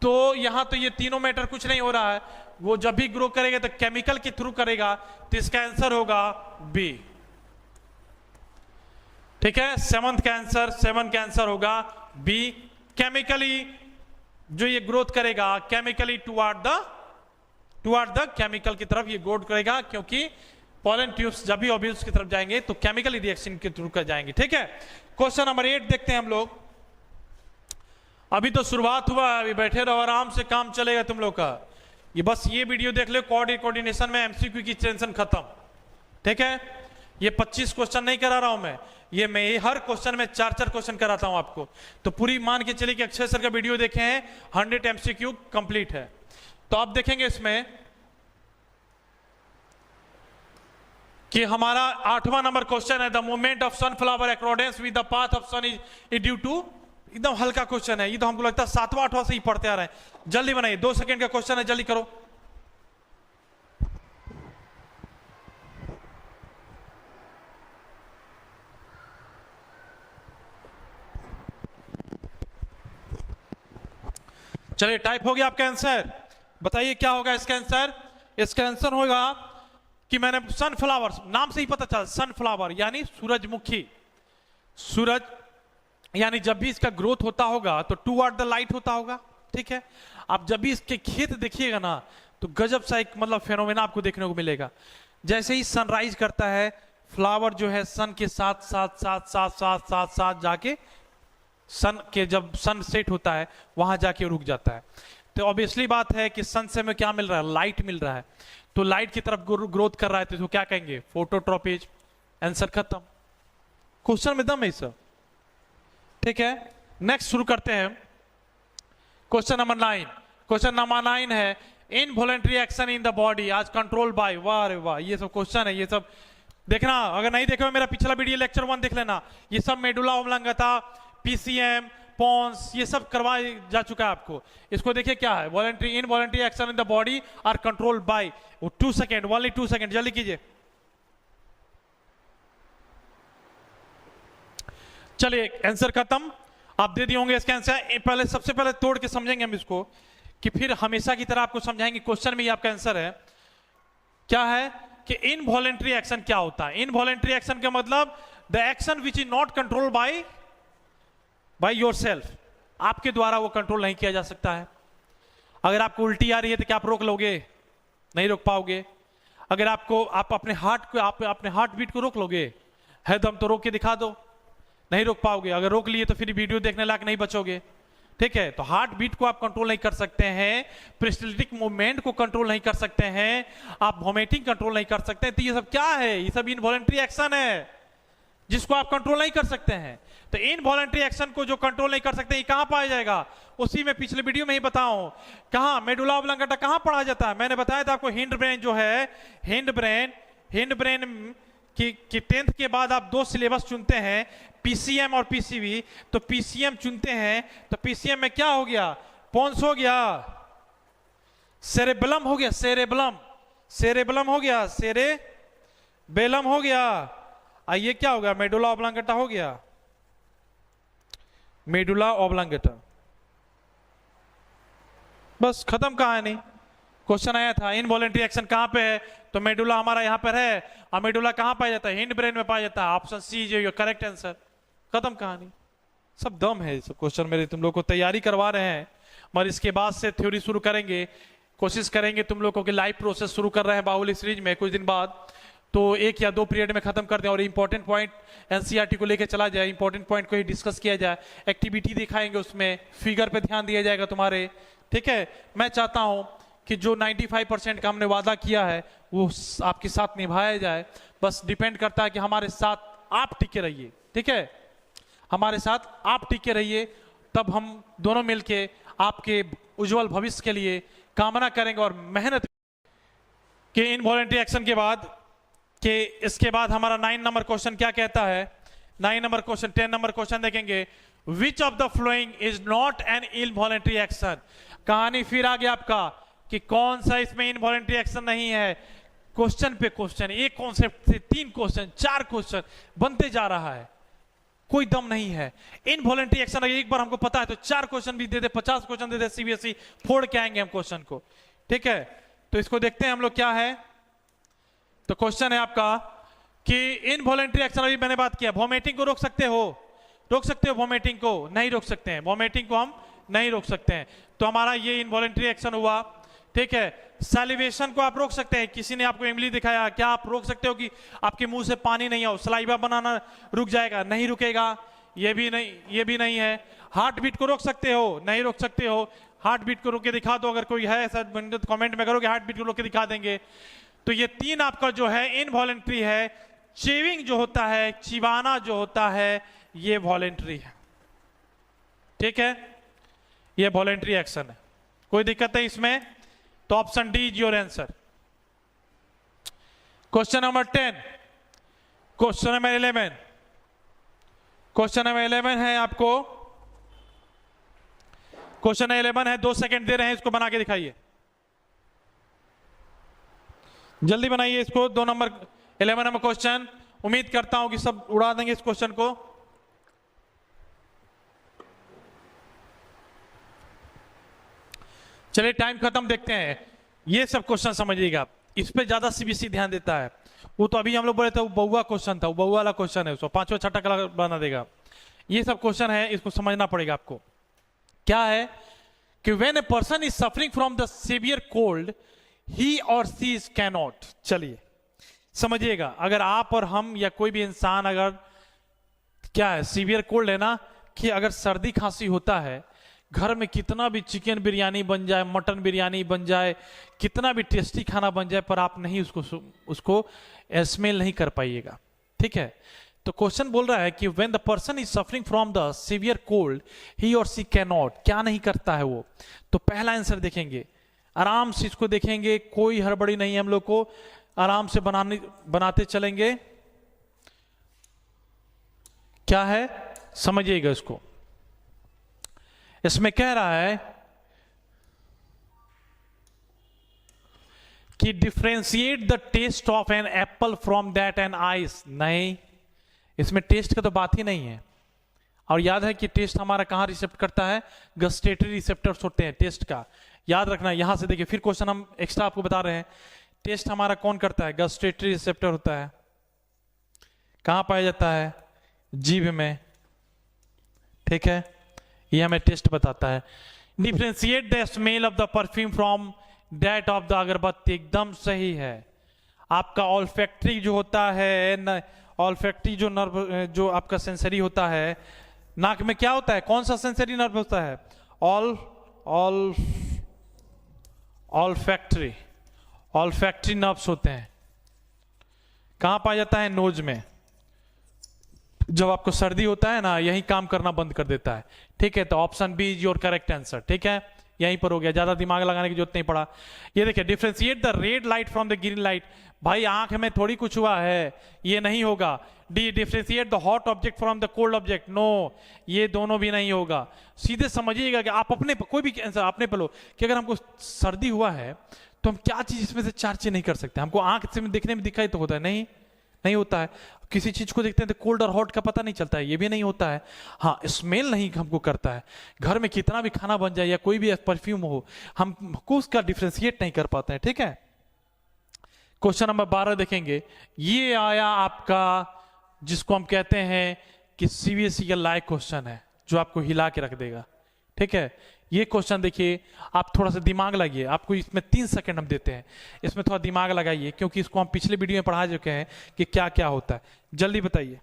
तो यहां तो ये तीनों मैटर कुछ नहीं हो रहा है। वो जब भी ग्रो करेगा तो केमिकल के थ्रू करेगा, तो इसका आंसर होगा बी, ठीक है, सेवन का आंसर होगा बी, केमिकली जो ये ग्रोथ करेगा केमिकली टुवर्ड द केमिकल की तरफ ये ग्रोथ करेगा, क्योंकि पॉलन ट्यूब्स जब भी ओव्यूल्स की तरफ जाएंगे तो केमिकली रिएक्शन के थ्रू कर जाएंगे। ठीक है, क्वेश्चन नंबर 8 देखते हैं हम लोग। अभी तो शुरुआत हुआ है, अभी बैठे रहो, आराम से काम चलेगा तुम लोग का। ये बस ये वीडियो देख लो, कोऑर्डिनेशन में एमसीक्यू की टेंशन खत्म। ठीक है, ये 25 क्वेश्चन नहीं करा रहा हूं मैं हर क्वेश्चन में 4-4 क्वेश्चन कराता हूं आपको। तो पूरी मान के चलिए कि अक्षय सर का वीडियो देखे हैं, 100 एमसीक्यू कंप्लीट है। तो आप देखेंगे इसमें कि हमारा 8वां नंबर क्वेश्चन है, the movement of sunflower accordance with the path of sun is due to. एकदम हल्का क्वेश्चन है, ये तो हमको लगता है 7वां 8वां से ही पढ़ते आ रहे हैं। जल्दी बनाइए, 2 सेकंड का क्वेश्चन है, जल्दी करो। चलिए, टाइप हो गया आपका आंसर, बताइए क्या होगा इसका आंसर। इसका आंसर होगा कि मैंने सनफ्लावर नाम से ही पता चला, सनफ्लावर यानी सूरजमुखी। सूरज यानी जब भी इसका ग्रोथ होता होगा तो टुवर्ड द लाइट होता होगा। ठीक है, आप जब भी इसके खेत देखिएगा ना तो गजब सा एक मतलब फेनोमेना आपको देखने को मिलेगा। जैसे ही सनराइज करता है, फ्लावर जो है सन के साथ साथ साथ साथ साथ साथ साथ जाके सन के जब सन सेट होता है वहां जाके रुक जाता है। तो ऑब्वियसली बात है कि सन से हमें क्या मिल रहा है, लाइट मिल रहा है। तो लाइट की तरफ ग्रोथ कर रहा है तो क्या कहेंगे, फोटोट्रोपिज। आंसर खत्म, क्वेश्चन में दम है सर। ठीक है, नेक्स्ट शुरू करते हैं क्वेश्चन नंबर 9। क्वेश्चन नंबर 9 है involuntary action in the body आज कंट्रोल बाय। वाह रे वाह, ये सब क्वेश्चन है, ये सब देखना। अगर नहीं देखो मेरा पिछला वीडियो लेक्चर 1 देख लेना। ये सब मेडुला ओब्लांगेटा, पीसीएम, पॉन्स, ये सब करवाया जा चुका है आपको। इसको देखिए क्या है, voluntary involuntary action in the body are control by. 2 second, only 2 second, जल्दी कीजिए। चलिए, आंसर खत्म, आप दे दिए होंगे इसका आंसर। पहले सबसे पहले तोड़ के समझेंगे हम इसको, कि फिर हमेशा की तरह आपको समझाएंगे। क्वेश्चन में ही आपका आंसर है क्या है कि इनवॉलंटरी एक्शन क्या होता है। इनवॉलंटरी एक्शन का मतलब the action which is not control by yourself, आपके द्वारा वो कंट्रोल नहीं किया जा सकता है। अगर आपको उल्टी आ रही है तो क्या आप रोक लोगे, नहीं रोक पाओगे। अगर आप अपने हार्ट बीट को रोक लोगे, है दम तो रोक के दिखा दो, नहीं रोक पाओगे। अगर रोक लिए तो फिर वीडियो देखने लायक नहीं बचोगे। ठीक है, तो हार्ट बीट को आप कंट्रोल नहीं कर सकते हैं, पेरिस्टल्टिक मूवमेंट को कंट्रोल नहीं कर सकते हैं, आप वोमिटिंग कंट्रोल नहीं कर सकते हैं। तो ये सब क्या है, ये सब इनवॉलंटरी एक्शन है जिसको आप कंट्रोल नहीं कर सकते हैं। तो इनवॉलंटरी एक्शन को जो कंट्रोल नहीं कर सकते, ये कहां पाया जाएगा, उसी में पिछले वीडियो में ही बताऊं। कहां, मेडुला ओब्लांगेटा कहां पढ़ा जाता है। मैंने बताया था आपको, हिंड ब्रेन जो है, हिंड ब्रेन कि 10th के बाद आप 2 सिलेबस चुनते हैं, पीसीएम और पीसीबी। तो पीसीएम चुनते हैं तो पीसीएम में क्या हो गया, पोन्स हो गया, सेरेबेलम हो गया, सेरेबेलम हो गया, सेरेबेलम हो गया। ये क्या हो गया, मेडुला ओब्लांगेटा हो गया, मेडुला ओब्लांगेटा। बस खत्म कहानी। क्वेश्चन आया था इनवॉलंटरी एक्शन कहां पे है, तो मेडुला हमारा यहां पर है, और मेडुला कहां पाया जाता है, हिंड ब्रेन में पाया जाता है। Option C is your correct answer. खत्म कहानी, सब दम है। सब क्वेश्चन मेरे तुम लोग को तैयारी करवा रहे हैं, मगर इसके बाद से थ्योरी शुरू करेंगे। कोशिश करेंगे तुम लोगों के लाइव प्रोसेस शुरू कर रहे हैं बाहुली सीरीज में कुछ दिन बाद, तो 1 या 2 पीरियड में खत्म कर दें और इंपॉर्टेंट पॉइंट एनसीईआरटी को लेकर चला जाए, इंपॉर्टेंट पॉइंट को ही डिस्कस किया जाए, एक्टिविटी दिखाएंगे, उसमें फिगर पे ध्यान दिया जाएगा तुम्हारे। ठीक है, मैं चाहता हूं कि जो 95% का हमने वादा किया है वो आपके साथ निभाया जाए। बस डिपेंड करता है कि हमारे साथ आप टिके रहिए। ठीक है, हमारे साथ आप टिके रहिए, तब हम दोनों मिलके आपके उज्जवल भविष्य के लिए कामना करेंगे और मेहनत के। इनवॉलंटरी एक्शन के बाद कि इसके बाद हमारा 9 नंबर क्वेश्चन क्या कहता है, 9 नंबर क्वेश्चन, 10 नंबर क्वेश्चन देखेंगे। Which of the following is not an involuntary action. कहानी फिर आ गया आपका कि कौन सा इसमें इनवॉलंटरी एक्शन नहीं है। क्वेश्चन पे क्वेश्चन, एक कॉन्सेप्ट से 3 क्वेश्चन, 4 क्वेश्चन बनते जा रहा है, कोई दम नहीं है। इनवॉलंटरी एक्शन अगर एक बार हमको पता है तो 4 क्वेश्चन भी दे दे, 50 क्वेश्चन दे दे, सीबीएसई फोड़ के आएंगे हम क्वेश्चन को। ठीक है, तो इसको देखते हैं हम लोग क्या है। तो क्वेश्चन है आपका, कि इनवॉलेंट्री एक्शन, अभी मैंने बात किया, वॉमिटिंग को रोक सकते हो, रोक सकते हो वॉमिटिंग को? नहीं रोक सकते हैं, वॉमिटिंग को हम नहीं रोक सकते हैं। तो हमारा ये इनवॉलेंट्री एक्शन हुआ, ठीक है। सैलिवेशन को आप रोक सकते हैं, किसी ने आपको इमली दिखाया, क्या आप रोक सकते हो कि आपके मुंह से पानी नहीं आओ, सलाइवा बनाना रुक जाएगा? नहीं रुकेगा, ये भी नहीं, ये भी नहीं है। हार्ट बीट को रोक सकते हो? नहीं रोक सकते हो। हार्ट बीट को रोक के दिखा दो, अगर कोई है ऐसा कमेंट में करोगे, हार्ट बीट को रोक के दिखा देंगे। तो ये तीन आपका जो है इनवॉलेंट्री है। चेविंग जो होता है, चिबाना जो होता है, ये वॉलेंट्री है, ठीक है, ये वॉलेंट्री एक्शन है। कोई दिक्कत है इसमें? तो option D is your answer. Question number 10, question number 11, question number 11 है आपको, क्वेश्चन 11 है, 2 सेकंड दे रहे हैं, इसको बना के दिखाइए, जल्दी बनाइए इसको। 2 नंबर 11 नंबर क्वेश्चन, उम्मीद करता हूं कि सब उड़ा देंगे इस क्वेश्चन को। चलिए टाइम खत्म, देखते हैं। ये सब क्वेश्चन समझिएगा, इस पे ज्यादा सीबीएसई ध्यान देता है। वो तो अभी हम लोग बोले थे वो बहुआ क्वेश्चन था, वो बहुआ वाला क्वेश्चन है, उसको 5वां 6ठा कलर बना देगा। ये सब क्वेश्चन है, इसको समझना पड़ेगा आपको। क्या है कि when a person is suffering from the severe cold he और सी इज कैनॉट। चलिए समझिएगा, अगर आप और हम या कोई भी इंसान, अगर क्या है सीवियर कोल्ड है ना, कि अगर सर्दी खांसी होता है, घर में कितना भी चिकन बिरयानी बन जाए, मटन बिरयानी बन जाए, कितना भी टेस्टी खाना बन जाए, पर आप नहीं उसको स्मेल नहीं कर पाइएगा, ठीक है। तो क्वेश्चन बोल रहा है कि when the person is suffering from the severe cold he और सी कैन नॉट, क्या नहीं करता है वो? तो पहला आंसर देखेंगे, आराम से इसको देखेंगे, कोई हड़बड़ी नहीं है, हम लोग को आराम से बनाते चलेंगे। क्या है समझिएगा इसको। इसमें कह रहा है कि differentiate the taste of an apple from that an ice. नहीं, इसमें टेस्ट का तो बात ही नहीं है। और याद है कि टेस्ट हमारा कहां रिसेप्ट करता है? गस्टेटरी रिसेप्टर्स होते हैं टेस्ट का, याद रखना। यहां से देखिए, फिर क्वेश्चन हम एक्स्ट्रा आपको बता रहे हैं। टेस्ट हमारा कौन करता है? गस्टेटरी रिसेप्टर होता है। कहां पाया जाता है? जीभ में, ठीक है, ये हमें टेस्ट बताता है। Differentiate the smell of the perfume from that of the अगरबत्ती, एकदम सही है। आपका ऑल्फैक्टरी जो होता है, ऑल्फैक्टरी जो नर्व, जो आपका सेंसरी होता है, नाक में क्या होता है? कौन सा सेंसरी नर्व होता है? ऑल्फैक्टरी, ऑल्फैक्टरी नर्व्स होते हैं। कहां पाया जाता है? नोज में। जब आपको सर्दी होता है ना, यही काम करना बंद कर देता है, ठीक है। तो option B is your correct answer, ठीक है, यहीं पर हो गया, ज्यादा दिमाग लगाने की जरूरत नहीं पड़ा। ये देखिए, differentiate the red light from the green light. भाई आंख में थोड़ी कुछ हुआ है, ये नहीं होगा। D differentiate the hot object from the cold object, no, ये दोनों भी नहीं होगा। सीधे समझिएगा कि आप अपने कोई भी आंसर अपने पे लो, कि अगर हमको सर्दी हुआ है तो हम क्या चीज इसमें से 4 चीज नहीं कर सकते? हमको आंख से देखने में दिखाई तो होता है, नहीं होता है। किसी चीज को देखते हैं तो कोल्ड और हॉट का पता नहीं चलता है, ये भी नहीं होता है। हाँ, स्मेल नहीं हमको करता है। घर में कितना भी खाना बन जाए या कोई भी परफ्यूम हो, हमको उसका डिफ्रेंशिएट नहीं कर पाते हैं, ठीक है। क्वेश्चन नंबर 12 देखेंगे। ये आया आपका, जिसको हम कहते हैं कि सीबीएसई का लाइक क्वेश्चन है, जो आपको हिला के रख देगा, ठीक है। ये क्वेश्चन देखिए, आप थोड़ा सा दिमाग लगाइए, आपको इसमें 3 सेकंड हम देते हैं, इसमें थोड़ा दिमाग लगाइए, क्योंकि इसको हम पिछले वीडियो में पढ़ा चुके हैं कि क्या क्या होता है। जल्दी बताइए,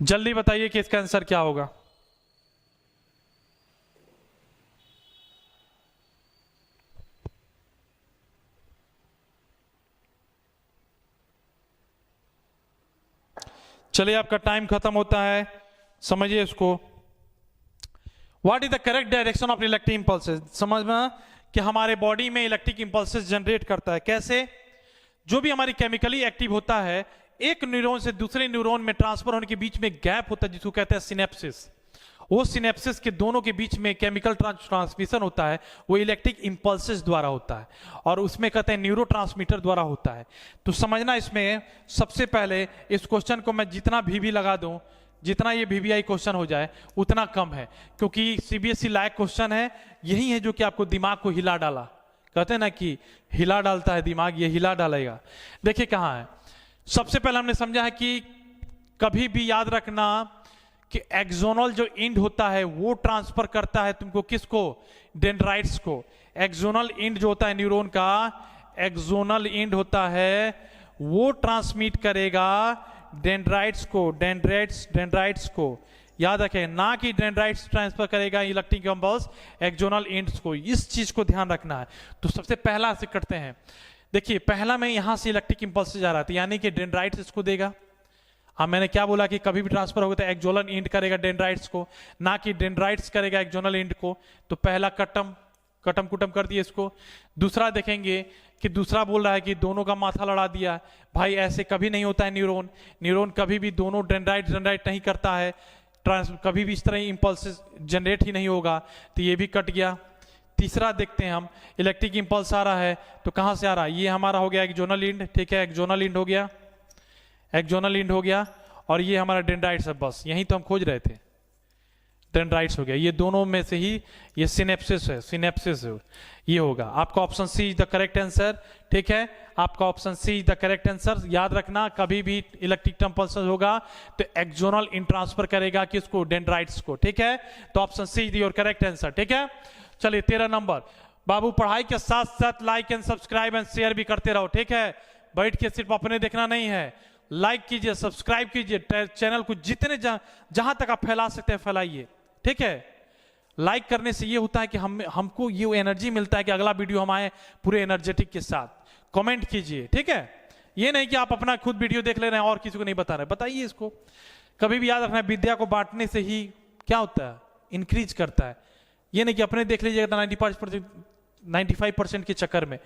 जल्दी बताइए कि इसका आंसर क्या होगा। चलिए, आपका टाइम खत्म होता है, समझिए इसको। What is the correct direction of electric impulses? समझना कि हमारे बॉडी में इलेक्ट्रिक इंपल्सेस जनरेट करता है कैसे? जो भी हमारी केमिकली एक्टिव होता है, एक न्यूरॉन से दूसरे न्यूरॉन में ट्रांसफर होने के बीच में गैप होता है, जिसको कहते हैं सिनेप्सिस। वो सिनेप्सिस के दोनों के बीच में केमिकल ट्रांसमिशन होता है, वो इलेक्ट्रिक इंपल्सेस द्वारा होता है, और उसमें कहते हैं न्यूरोट्रांसमीटर द्वारा होता है। तो समझना, इसमें सबसे पहले इस क्वेश्चन को मैं जितना भी लगा दूं, जितना ये VVI क्वेश्चन हो जाए उतना कम है, क्योंकि सीबीएसई लायक क्वेश्चन है। यही है जो कि आपको दिमाग को हिला डाला, कहते हैं ना कि हिला डालता है दिमाग, ये हिला डालेगा। देखिए कहाँ है। सबसे पहले हमने समझा है कि कभी भी याद रखना कि एक्सोनल जो इंड होता है वो ट्रांसफर करता है तुमको किसको, डेंड्राइट्स को। एक्सोनल इंड जो होता है न्यूरॉन का, एक्सोनल इंड होता है वो ट्रांसमिट करेगा डेंड्राइट्स को, डेंड्राइट्स को याद रखें, ना कि डेंड्राइट्स ट्रांसफर करेगा इलेक्ट्रिक इंपल्स एक्सोनल इंड्स को। इस चीज को ध्यान रखना है। तो सबसे पहला से करते हैं। देखिए पहला में यहां से इलेक्ट्रिक इंपल्स जा रहा था, यानी कि डेंड्राइट्स इसको देगा। हाँ मैंने क्या बोला कि कभी भी ट्रांसफर होगा तो एक्सोनल इंड करेगा डेंड्राइट्स को, ना कि डेंड्राइट्स करेगा एक्सोनल इंड को। तो पहला कटम कुटम कर दिए इसको। दूसरा देखेंगे कि दूसरा बोल रहा है कि दोनों का माथा लड़ा दिया। भाई ऐसे कभी नहीं होता है। न्यूरॉन कभी भी दोनों डेंड्राइट नहीं करता है, कभी भी इस तरह इंपल्स जनरेट ही नहीं होगा। तो ये भी कट गया। तीसरा देखते हैं हम, इलेक्ट्रिक इंपल्स आ रहा है तो कहां से आ रहा है, ये हमारा हो गया एक्सोनल इंड, ठीक है, एक्सोनल इंड हो गया, एक्सोनल इंड हो गया। और ये हमारा डेंड्राइट्स है, बस यही तो हम खोज रहे थे, डेंड्राइट्स हो गया। ये दोनों में से ही ये सिनेप्सिस है, ये होगा। आपका option C is the correct answer, ठीक है, आपका option C is the correct answer. याद रखना कभी भी इलेक्ट्रिक इंपल्स होगा तो एक्सोनल इंड ट्रांसफर करेगा किसको, डेंड्राइट्स को, ठीक है। तो option C is your correct answer, ठीक है। चलिए 13 नंबर, बाबू पढ़ाई के साथ साथ like and subscribe and share भी करते रहो, ठीक है। बैठ के सिर्फ अपने देखना नहीं है, लाइक कीजिए, सब्सक्राइब कीजिए, चैनल को जितने जहां तक आप फैला सकते हैं फैलाइए, ठीक है। लाइक करने से ये होता है कि हमको ये एनर्जी मिलता है कि अगला वीडियो हम आए पूरे एनर्जेटिक के साथ। कमेंट कीजिए, ठीक है। ये नहीं कि आप अपना खुद वीडियो देख ले रहे हैं और किसी को नहीं बता रहे, बताइए इसको। कभी भी याद रखना है विद्या को बांटने से ही क्या होता है, इंक्रीज करता है। ये नहीं कि अपने देख लीजिएगा 95% के चक्कर में।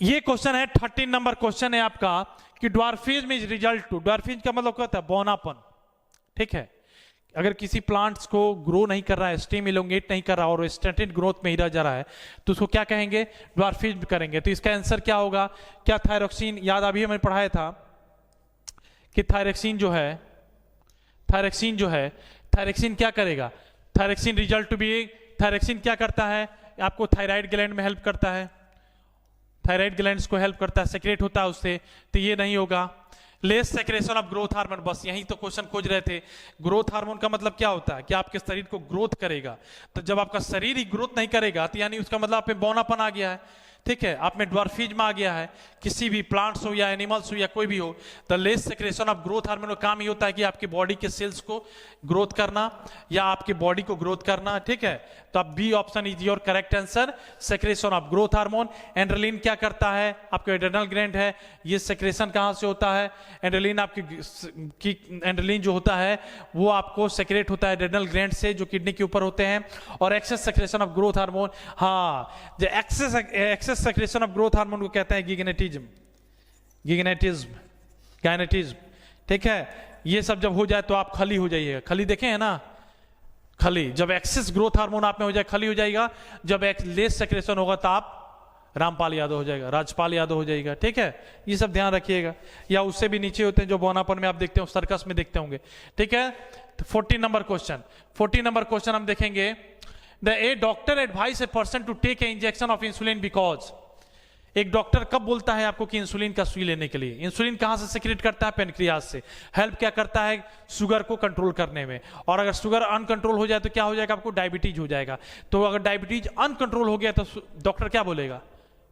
ये क्वेश्चन है 13 नंबर क्वेश्चन है आपका कि dwarfism is result to, dwarfism का मतलब क्या होता है, बौनापन, ठीक है। अगर किसी प्लांट्स को ग्रो नहीं कर रहा है, स्टेम इलोंगेट नहीं कर रहा और स्टेंटेड ग्रोथ में ही रह जा रहा है तो उसको क्या कहेंगे, ड्वार्फिज्म करेंगे। तो इसका आंसर क्या होगा, क्या थायरोक्सिन, याद अभी हमें पढ़ाया था कि थायरोक्सिन क्या करेगा, thyroxine result to be, thyroxine क्या करता है, आपको थायराइड ग्लैंड में हेल्प करता है, थायराइड ग्लैंड्स को हेल्प करता है, सेक्रेट होता है उससे। तो ये नहीं होगा। Less secretion of growth hormone, बस यही तो क्वेश्चन खोज रहे थे। ग्रोथ हार्मोन का मतलब क्या होता है कि आपके शरीर को ग्रोथ करेगा। तो जब आपका शरीर ही ग्रोथ नहीं करेगा तो यानी उसका मतलब आप में बौनापन आ गया है, ठीक है, आप में ड्वार्फिज्म आ गया है। किसी भी प्लांट्स हो या एनिमल्स हो या कोई भी हो, the less secretion of growth hormone का काम ही होता है कि आपकी बॉडी के सेल्स को ग्रोथ करना या आपकी बॉडी को ग्रोथ करना, ठीक है। तो अब B option is your correct answer, secretion of growth hormone. एंड्रेलिन क्या करता है, आपका एड्रेनल ग्लैंड है, ये सेक्रेशन कहां से होता है, एंड्रेलिन आपकी एंड्रेलिन जो होता है वो आपको सेक्रेट होता है एड्रेनल ग्लैंड से जो किडनी के ऊपर होते हैं। और excess secretion of growth hormone, हाँ, जो excess secretion of growth hormone को कहते हैं गायनेटिज्म, ठीक है। ये सब जब हो जाए तो आप खली हो जाइएगा। खली देखे हैं ना, खली, जब एक्सेस ग्रोथ हार्मोन आप में हो जाए खली हो जाएगा। जब लेस सेक्रेशन होगा तो आप रामपाल यादव हो जाएगा, राजपाल यादव हो जाएगा, ठीक है। ये सब ध्यान रखिएगा। या उससे भी नीचे होते हैं जो बौनापन में आप देखते हो, सर्कस में देखते होंगे, ठीक है। तो 14 नंबर क्वेश्चन हम देखेंगे। A doctor advise a person to take a injection of insulin because, एक डॉक्टर कब बोलता है आपको कि इंसुलिन का सुई लेने के लिए। इंसुलिन कहां से सीक्रेट करता है, पेनक्रियास से। हेल्प क्या करता है, शुगर को कंट्रोल करने में। और अगर शुगर अनकंट्रोल हो जाए तो क्या हो जाएगा, आपको डायबिटीज हो जाएगा। तो अगर डायबिटीज अनकंट्रोल हो गया तो डॉक्टर क्या बोलेगा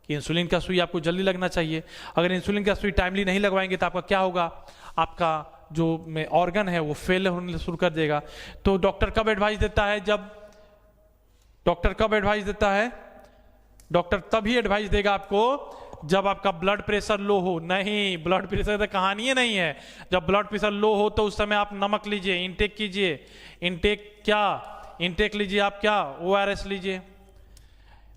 कि इंसुलिन का सुई आपको जल्दी लगना चाहिए। अगर इंसुलिन का सुई टाइमली नहीं लगवाएंगे तो आपका क्या होगा, आपका जो ऑर्गन है वो फेल होने शुरू कर देगा। तो डॉक्टर कब एडवाइस देता है, डॉक्टर तभी एडवाइस देगा आपको जब आपका ब्लड प्रेशर लो हो। नहीं, ब्लड प्रेशर तो कहानी ही नहीं है। जब ब्लड प्रेशर लो हो तो उस समय आप नमक लीजिए, इंटेक कीजिए। इंटेक लीजिए आप क्या, ORS लीजिए।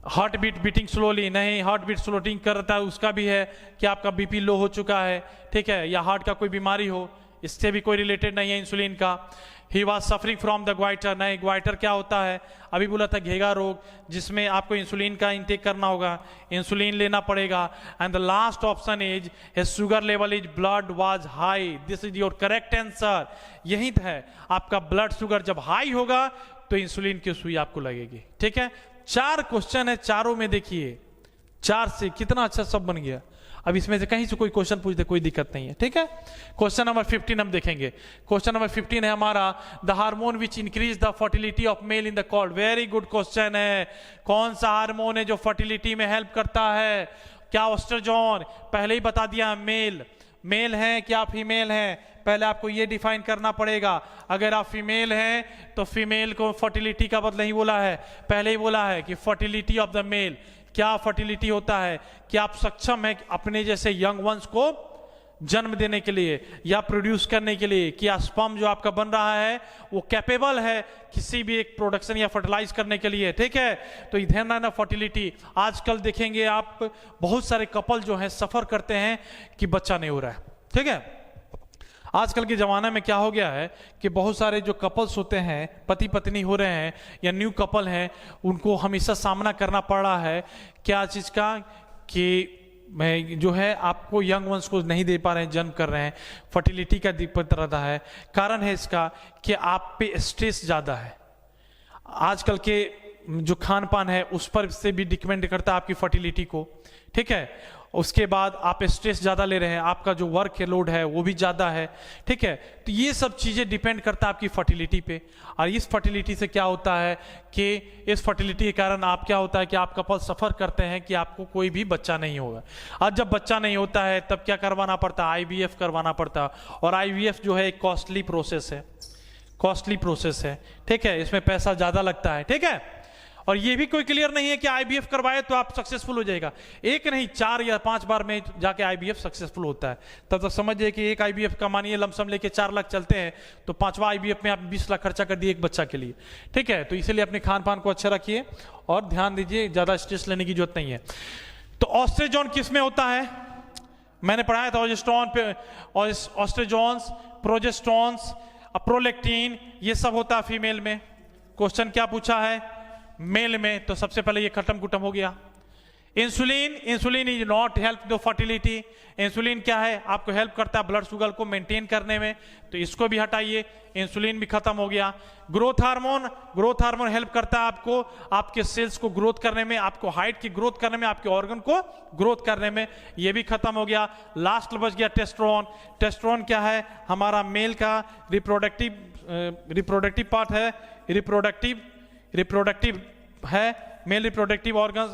हार्ट बीटिंग स्लोली, नहीं, हार्ट बीट स्लोटिंग करता है उसका भी है कि आपका बीपी लो हो चुका है, ठीक है, या हार्ट का कोई बीमारी हो, इससे भी कोई रिलेटेड नहीं है इंसुलिन का। He was suffering from the goitre, नहीं, ग्वाइटर क्या होता है, अभी बोला था घेगा रोग, जिसमें आपको इंसुलिन का इंटेक करना होगा, इंसुलिन लेना पड़ेगा। And the last option is his sugar level is blood was high, this is your correct answer. यही है, आपका ब्लड शुगर जब हाई होगा तो इंसुलिन की सुई आपको लगेगी, ठीक है। 4 क्वेश्चन है, चारों में देखिए 4 से कितना अच्छा सब बन गया। अब इसमें से कहीं से कोई क्वेश्चन पूछ दे कोई दिक्कत नहीं है, ठीक है। क्वेश्चन नंबर 15 हम देखेंगे। क्वेश्चन नंबर 15 है हमारा, the hormone which increase the fertility of male in the cord. Very good question है। कौन सा हार्मोन है जो फर्टिलिटी में हेल्प करता है? क्या एस्ट्रोजन? पहले ही बता दिया, मेल। मेल है क्या फीमेल है, पहले आपको ये डिफाइन करना पड़ेगा। अगर आप फीमेल हैं तो फीमेल को फर्टिलिटी का मतलब नहीं बोला है, पहले ही बोला है कि फर्टिलिटी ऑफ द मेल। क्या फर्टिलिटी होता है कि आप सक्षम है अपने जैसे यंग वंस को जन्म देने के लिए या प्रोड्यूस करने के लिए, कि स्पर्म जो आपका बन रहा है वो कैपेबल है किसी भी एक प्रोडक्शन या फर्टिलाइज करने के लिए, ठीक है। तो ध्यान रखना फर्टिलिटी। आजकल देखेंगे आप बहुत सारे कपल जो है सफर करते हैं कि बच्चा नहीं हो रहा है, ठीक है। आजकल के ज़माने में क्या हो गया है कि बहुत सारे जो कपल्स होते हैं, पति पत्नी हो रहे हैं या न्यू कपल हैं, उनको हमेशा सामना करना पड़ रहा है क्या चीज़ का, कि मैं जो है आपको यंग वंस को नहीं दे पा रहे हैं, जन्म कर रहे हैं, फर्टिलिटी का दिक्कत रहता है। कारण है इसका कि आप पे स्ट्रेस ज़्यादा है। आजकल के जो खान पान है उस पर से भी डिपेंड करता है आपकी फर्टिलिटी को, ठीक है। उसके बाद आप स्ट्रेस ज़्यादा ले रहे हैं, आपका जो वर्क लोड है वो भी ज़्यादा है, ठीक है। तो ये सब चीज़ें डिपेंड करता है आपकी फर्टिलिटी पे। और इस फर्टिलिटी से क्या होता है कि इस फर्टिलिटी के कारण आप क्या होता है कि आप कपल सफ़र करते हैं कि आपको कोई भी बच्चा नहीं होगा। और जब बच्चा नहीं होता है तब क्या करवाना पड़ता है, IVF करवाना पड़ता है। और IVF जो है एक कॉस्टली प्रोसेस है, कॉस्टली प्रोसेस है, ठीक है। इसमें पैसा ज़्यादा लगता है, ठीक है। और ये भी कोई क्लियर नहीं है कि IVF करवाए तो आप सक्सेसफुल हो जाएगा। एक नहीं 4 या 5 बार में जाके IVF सक्सेसफुल होता है। तब तक समझिए कि एक IVF का मानिए लमसम लेके 4 लाख चलते हैं, तो 5वां IVF में आप 20 लाख खर्चा कर दिए एक बच्चा के लिए, ठीक है। तो इसीलिए अपने खान पान को अच्छा रखिए और ध्यान दीजिए, ज़्यादा स्ट्रेस लेने की जरूरत नहीं है। तो ऑस्ट्रोजन किस में होता है? मैंने पढ़ाया था ऑस्ट्रोजन पे, ऑस्ट्रोजॉन्स, प्रोजेस्टेरॉन्स, प्रोलैक्टिन, ये सब होता है फीमेल में। क्वेश्चन क्या पूछा है? मेल में। तो सबसे पहले ये खत्म कुटम हो गया। Insulin, insulin is not help the fertility. Insulin क्या है? आपको हेल्प करता है ब्लड शुगर को मेंटेन करने में, तो इसको भी हटाइए, इंसुलिन भी खत्म हो गया। Growth hormone, growth hormone help करता है आपको आपके सेल्स को ग्रोथ करने में, आपको हाइट की ग्रोथ करने में, आपके ऑर्गन को ग्रोथ करने में, ये भी खत्म हो गया। लास्ट बच गया टेस्टोस्टेरोन। टेस्टोस्टेरोन क्या है? हमारा मेल का रिप्रोडक्टिव पार्ट है, रिप्रोडक्टिव है, male reproductive organs,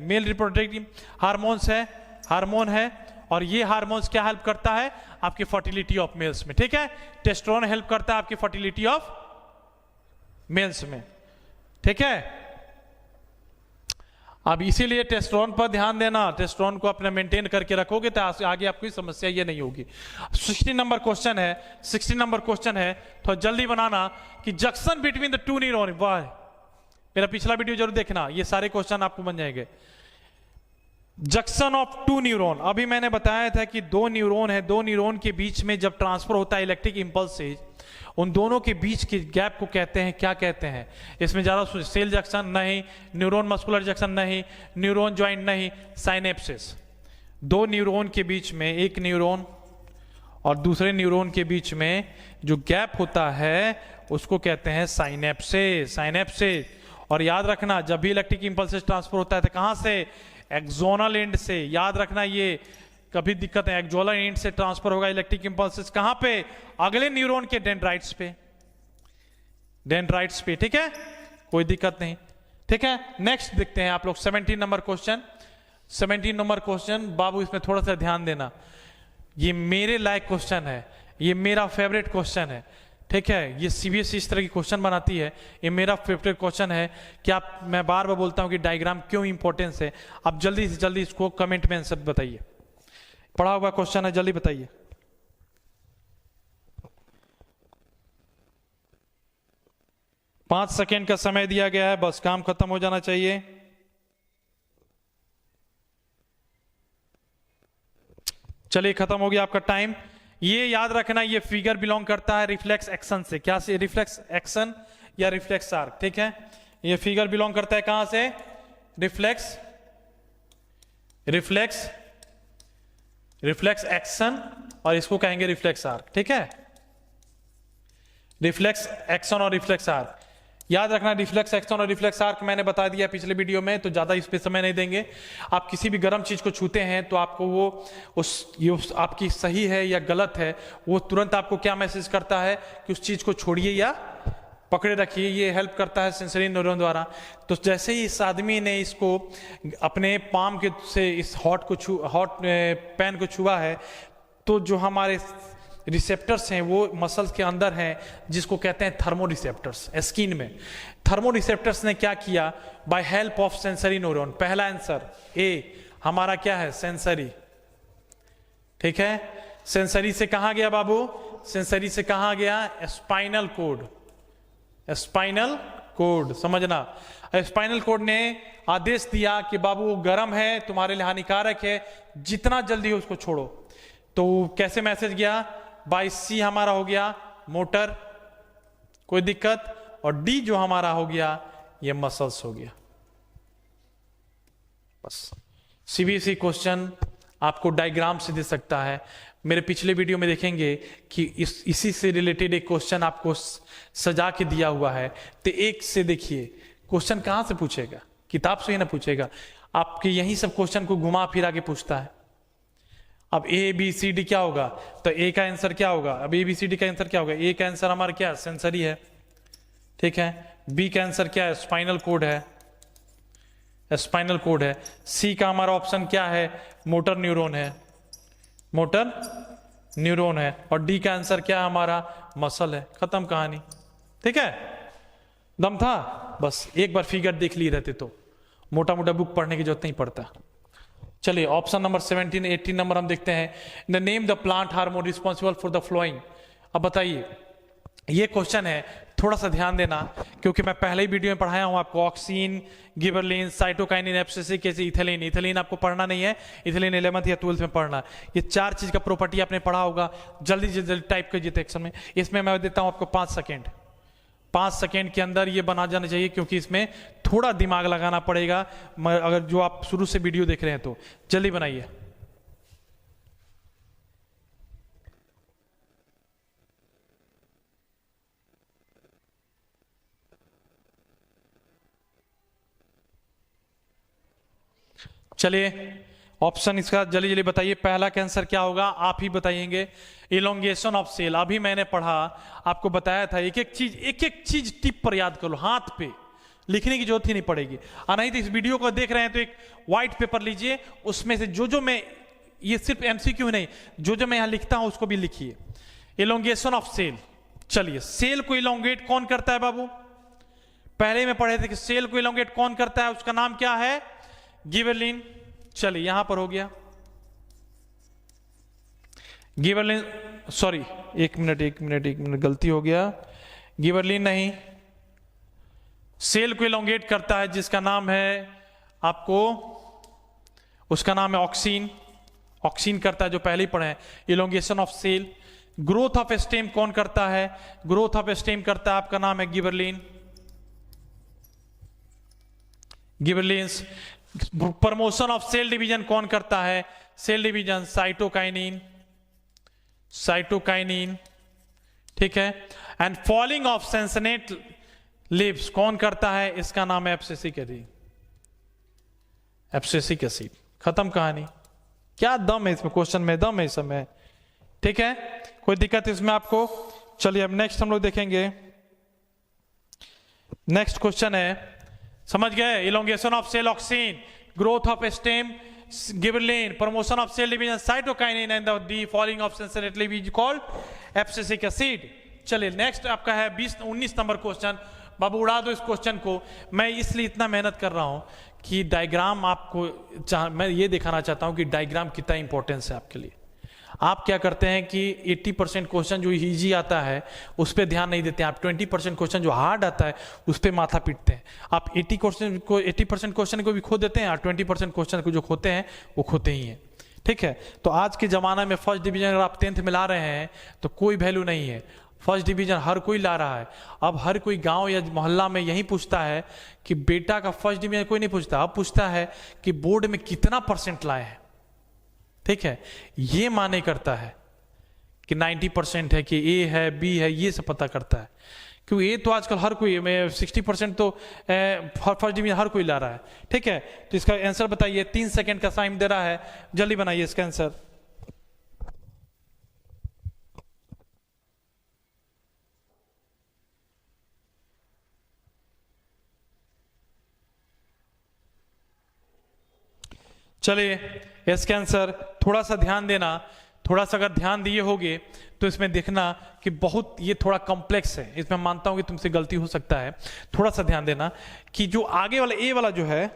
male reproductive hormones है, हार्मोन है। और ये हार्मोन्स क्या हेल्प करता है? आपकी फर्टिलिटी ऑफ मेल्स में, ठीक है। टेस्टोस्टेरोन हेल्प करता है आपकी फर्टिलिटी ऑफ मेल्स में, ठीक है। अब इसीलिए टेस्टोस्टेरोन पर ध्यान देना, टेस्टोस्टेरोन को अपने मेंटेन करके रखोगे तो आगे आपकी समस्या ये नहीं होगी। 16 नंबर क्वेश्चन है, 16 नंबर क्वेश्चन है, तो जल्दी बनाना कि junction between the two neuron. वाह, मेरा पिछला वीडियो जरूर देखना, ये सारे क्वेश्चन आपको बन जाएंगे। जंक्शन ऑफ टू न्यूरॉन, अभी मैंने बताया था कि 2 न्यूरॉन है, 2 न्यूरॉन के बीच में जब ट्रांसफर होता है इलेक्ट्रिक इंपल्स से, उन दोनों के बीच के गैप को कहते हैं, क्या कहते हैं? इसमें ज्यादा सेल जंक्शन नहीं, न्यूरॉन मस्कुलर जंक्शन नहीं, न्यूरॉन ज्वाइंट नहीं, साइनेप्सिस। 2 न्यूरॉन के बीच में, एक न्यूरॉन और दूसरे न्यूरॉन के बीच में जो गैप होता है उसको कहते हैं साइनेप्सिस, साइनेप्सिस। और याद रखना, जब भी इलेक्ट्रिक इंपल्स ट्रांसफर होता है तो कहां से? एक्सोनल एंड से। याद रखना, ये कभी दिक्कत है, एक्सोनल एंड से ट्रांसफर होगा इलेक्ट्रिक इंपल्सेस। कहां पे? अगले न्यूरॉन के डेंड्राइट्स पे, डेंड्राइट्स पे, ठीक है, कोई दिक्कत नहीं, ठीक है। नेक्स्ट देखते हैं आप लोग 17 नंबर क्वेश्चन। 17 नंबर क्वेश्चन, बाबू इसमें थोड़ा सा ध्यान देना, ये मेरे लायक क्वेश्चन है, ये मेरा फेवरेट क्वेश्चन है, ठीक है। ये CBSE इस तरह की क्वेश्चन बनाती है, ये मेरा फेवरेट क्वेश्चन है। कि आप, मैं बार बार बोलता हूं कि डायग्राम क्यों इंपॉर्टेंस है। आप जल्दी से जल्दी इसको कमेंट में आंसर बताइए। पढ़ा हुआ क्वेश्चन है, जल्दी बताइए। पांच सेकेंड का समय दिया गया है, बस काम खत्म हो जाना चाहिए। चलिए, खत्म हो गया आपका टाइम। ये याद रखना, ये फिगर बिलोंग करता है रिफ्लेक्स एक्शन से। क्या से? रिफ्लेक्स एक्शन या रिफ्लेक्स आर्क, ठीक है। ये फिगर बिलोंग करता है कहां से? रिफ्लेक्स एक्शन, और इसको कहेंगे रिफ्लेक्स आर्क, ठीक है। रिफ्लेक्स एक्शन और रिफ्लेक्स आर्क, याद रखना रिफ्लेक्स एक्शन और रिफ्लेक्स आर्क मैंने बता दिया पिछले वीडियो में, तो ज्यादा इस पे समय नहीं देंगे। आप किसी भी गर्म चीज को छूते हैं तो आपको वो उस आपकी सही है या गलत है, वो तुरंत आपको क्या मैसेज करता है कि उस चीज को छोड़िए या पकड़े रखिए। ये हेल्प करता है सेंसरी न्यूरॉन द्वारा। तो जैसे ही इस आदमी ने इसको अपने पाम के से इस हॉट पैन को छुआ है, तो जो हमारे रिसेप्टर्स हैं वो मसल्स के अंदर हैं, जिसको कहते हैं थर्मो रिसेप्टर्स स्किन में। थर्मो रिसेप्टर्स ने क्या किया, by help of sensory neuron. पहला आंसर ए हमारा क्या है, सेंसरी। ठीक है, सेंसरी से कहां गया बाबू, सेंसरी से कहां गया, स्पाइनल कोड। स्पाइनल कोड समझना, स्पाइनल कोड ने आदेश दिया कि बाबू वो गर्म है, तुम्हारे लिए हानिकारक है, जितना जल्दी उसको छोड़ो। तो कैसे मैसेज गया, बाई सी हमारा हो गया मोटर, कोई दिक्कत, और डी जो हमारा हो गया ये मसल्स हो गया। बस सीबीएसई क्वेश्चन आपको डायग्राम से दे सकता है। मेरे पिछले वीडियो में देखेंगे कि इसी से रिलेटेड एक क्वेश्चन आपको सजा के दिया हुआ है। तो एक से देखिए क्वेश्चन कहां से पूछेगा, किताब से ही ना पूछेगा, आपके यही सब क्वेश्चन को घुमा फिरा के पूछता है। अब ए बी सी डी क्या होगा, तो ए का आंसर क्या होगा, अब ए बी सी डी का आंसर क्या होगा, ए का आंसर हमारा क्या सेंसरी है, ठीक है, बी का आंसर क्या है, स्पाइनल कोड है, स्पाइनल कोड है, सी का हमारा ऑप्शन क्या है, मोटर न्यूरॉन है, मोटर न्यूरॉन है, और डी का आंसर क्या है हमारा, मसल है। खत्म कहानी। ठीक है, दम था, बस एक बार फिगर देख लिए रहते तो मोटा मोटा बुक पढ़ने की जरूरत नहीं पड़ता। चलिए ऑप्शन नंबर 17 18 नंबर हम देखते हैं, the name the plant hormone responsible for the flowing. अब बताइए, ये क्वेश्चन है, थोड़ा सा ध्यान देना, क्योंकि मैं पहले ही वीडियो में पढ़ाया हूं आपको, oxygen, gibberellin, cytokinin, abscisic acid, ethylene. Ethylene आपको पढ़ना नहीं है, इथिलीन 11th या 12th में पढ़ना। ये चार चीज का प्रॉपर्टी आपने पढ़ा होगा, जल्दी जल्दी टाइप कीजिए सेक्शन में। इसमें मैं देता हूं आपको 5 सेकेंड, 5 सेकेंड के अंदर ये बना जाना चाहिए, क्योंकि इसमें थोड़ा दिमाग लगाना पड़ेगा, अगर जो आप शुरू से वीडियो देख रहे हैं तो जल्दी बनाइए। चलिए ऑप्शन इसका जल्दी जल्दी बताइए, पहला कैंसर क्या होगा, आप ही बताइएंगे। इलोंगेशन ऑफ सेल, अभी मैंने पढ़ा, आपको बताया था, एक एक चीज टिप पर याद कर लो, हाथ पे लिखने की जरूरत ही नहीं पड़ेगी। और नहीं तो इस वीडियो को देख रहे हैं तो एक व्हाइट पेपर लीजिए, उसमें से जो मैं, ये सिर्फ एमसीक्यू नहीं, जो मैं यहां लिखता हूं उसको भी लिखिए। इलोंगेशन ऑफ सेल, चलिए सेल को इलोंगेट कौन करता है बाबू, पहले में पढ़े थे कि सेल को इलोंगेट कौन करता है, उसका नाम क्या है, गिबरलिन। चलिए यहां पर हो गया गिबरलिन, सॉरी एक मिनट गलती हो गया, गिबरलिन नहीं, सेल को इलोंगेट करता है जिसका नाम है आपको, उसका नाम है ऑक्सीन। ऑक्सीन करता है, जो पहले ही पढ़े हैं, elongation of cell. Growth of stem कौन करता है, ग्रोथ ऑफ स्टेम करता है, आपका नाम है gibberellin, gibberellins. Promotion of cell division कौन करता है, सेल डिवीजन, साइटोकाइनिन, साइटोकाइनिन, ठीक है। And falling of senescent leaves कौन करता है, इसका नाम है एब्सिसिक एसिड, एब्सिसिक एसिड। खत्म कहानी। क्या दम है इसमें, क्वेश्चन में दम है इस समय, ठीक है, कोई दिक्कत इसमें आपको। चलिए अब नेक्स्ट हम लोग देखेंगे, नेक्स्ट क्वेश्चन है, समझ गए, elongation of cell auxin, growth of stem gibberellin, promotion of cell division cytokinin, and the falling of senescent leave is called abscisic acid. चलिए नेक्स्ट आपका है 19 नंबर क्वेश्चन। बाबू उड़ा दो इस क्वेश्चन को, मैं इसलिए इतना मेहनत कर रहा हूं कि डायग्राम आपको, मैं ये दिखाना चाहता हूं कि डायग्राम कितना इंपॉर्टेंस है आपके लिए। आप क्या करते हैं कि 80% क्वेश्चन जो इजी आता है उस पर ध्यान नहीं देते हैं, आप 20% क्वेश्चन जो हार्ड आता है उस पर माथा पीटते हैं। आप 80% क्वेश्चन को भी खो देते हैं और 20% क्वेश्चन को जो खोते हैं वो खोते ही हैं, ठीक है। तो आज के जमाना में फर्स्ट डिवीजन अगर आप 10th में ला रहे हैं तो कोई वैल्यू नहीं है, फर्स्ट डिवीजन हर कोई ला रहा है। अब हर कोई गांव या मोहल्ला में यही पूछता है कि बेटा का फर्स्ट डिवीजन, कोई नहीं पूछता, अब पूछता है कि बोर्ड में कितना % लाए हैं, ठीक है। ये माने करता है कि 90% है कि ए है बी है, ये सब पता करता है क्योंकि ये तो आजकल हर कोई 60% तो फर्स्ट डिवीजन हर कोई ला रहा है, ठीक है। तो इसका आंसर बताइए, 3 सेकंड का टाइम दे रहा है, जल्दी बनाइए इसका आंसर। चलिए इसका आंसर थोड़ा सा ध्यान देना, थोड़ा सा अगर ध्यान दिए होगे तो इसमें देखना कि बहुत ये थोड़ा कॉम्प्लेक्स है, इसमें मानता हूं कि तुमसे गलती हो सकता है। थोड़ा सा ध्यान देना कि जो आगे वाला ए वाला जो है,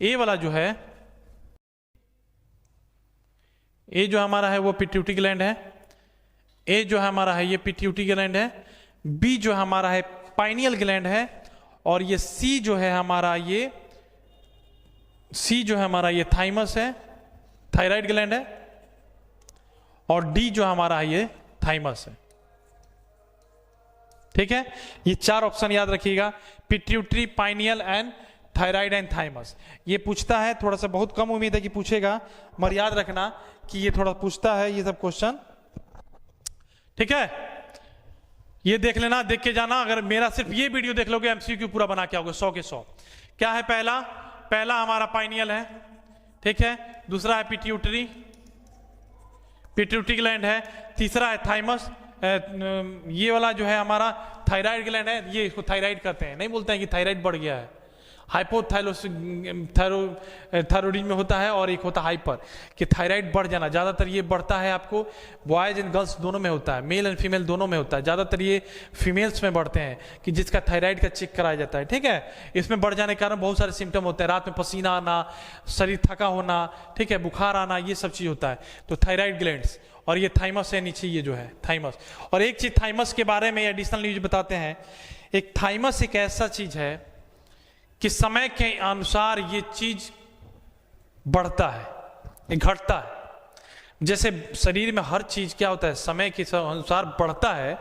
ए वाला जो है, ए जो हमारा है वो पिट्यूटरी ग्लैंड है, ए जो हमारा है ये पिट्यूटरी ग्लैंड है, बी जो हमारा है पाइनियल ग्लैंड है, और ये सी जो है हमारा ये सी जो है हमारा ये थाइमस है, थायराइड ग्लैंड है, और डी जो हमारा है ये थाइमस है, ठीक है। ये 4 ऑप्शन याद रखिएगा, pituitary, pineal and thyroid and thymus. ये पूछता है, थोड़ा सा बहुत कम उम्मीद है कि पूछेगा, मगर याद रखना कि ये थोड़ा पूछता है ये सब क्वेश्चन, ठीक है। ये देख लेना, देख के जाना। अगर मेरा सिर्फ ये वीडियो देख लोगे एमसीक्यू पूरा बना के आओगे 100 के 100। क्या है पहला हमारा पाइनियल है, ठीक है। दूसरा है पिट्यूटरी ग्लैंड है। तीसरा है थाइमस, ये वाला जो है हमारा थायराइड ग्लैंड है, ये इसको थायराइड कहते हैं, नहीं बोलते हैं कि थायराइड बढ़ गया है। थायराइड में होता है, और एक होता है हाइपर, कि थायराइड बढ़ जाना। ज़्यादातर ये बढ़ता है आपको बॉयज एंड गर्ल्स दोनों में होता है, मेल एंड फीमेल दोनों में होता है। ज़्यादातर ये फीमेल्स में बढ़ते हैं, कि जिसका थायराइड का चेक कराया जाता है, ठीक है। इसमें बढ़ जाने के कारण बहुत सारे सिम्टम होते हैं, रात में पसीना आना, शरीर थका होना, ठीक है, बुखार आना, ये सब चीज़ होता है। तो थायराइड ग्लैंड्स, और ये थाइमस है नीचे, ये जो है थाइमस। और एक चीज़ थाइमस के बारे में एडिशनल न्यूज बताते हैं, एक थाइमस एक ऐसा चीज़ है कि समय के अनुसार ये चीज बढ़ता है, घटता है। जैसे शरीर में हर चीज क्या होता है, समय के अनुसार बढ़ता है,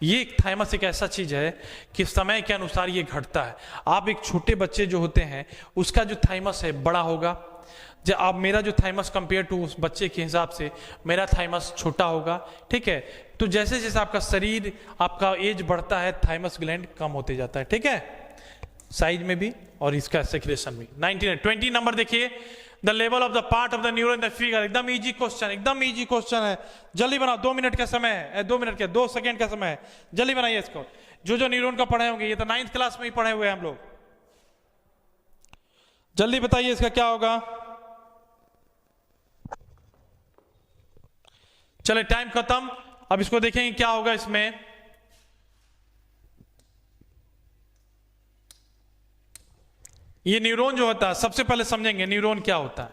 ये एक थाइमस एक ऐसा चीज है कि समय के अनुसार ये घटता है। आप एक छोटे बच्चे जो होते हैं उसका जो थाइमस है बड़ा होगा, जब आप मेरा जो थाइमस कंपेयर टू उस बच्चे के हिसाब से मेरा थाइमस छोटा होगा, ठीक है। तो जैसे जैसे आपका शरीर, आपका एज बढ़ता है, थाइमस ग्लैंड कम होते जाता है, ठीक है, साइज में भी और इसका सेक्रेशन में। 20 नंबर देखिए, the level of the part of the neuron the figure. एकदम इजी क्वेश्चन, एकदम इजी क्वेश्चन है, जल्दी बनाओ। 2 मिनट का समय है, 2 मिनट का 2 सेकंड का समय है, जल्दी बनाइए इसको। जो न्यूरॉन का पढ़े होंगे, ये तो 9th क्लास में ही पढ़े हुए हैं हम लोग, जल्दी बताइए इसका क्या होगा। चले टाइम खत्म, अब इसको देखेंगे क्या होगा इसमें। ये न्यूरॉन जो होता है, सबसे पहले समझेंगे न्यूरॉन क्या होता है।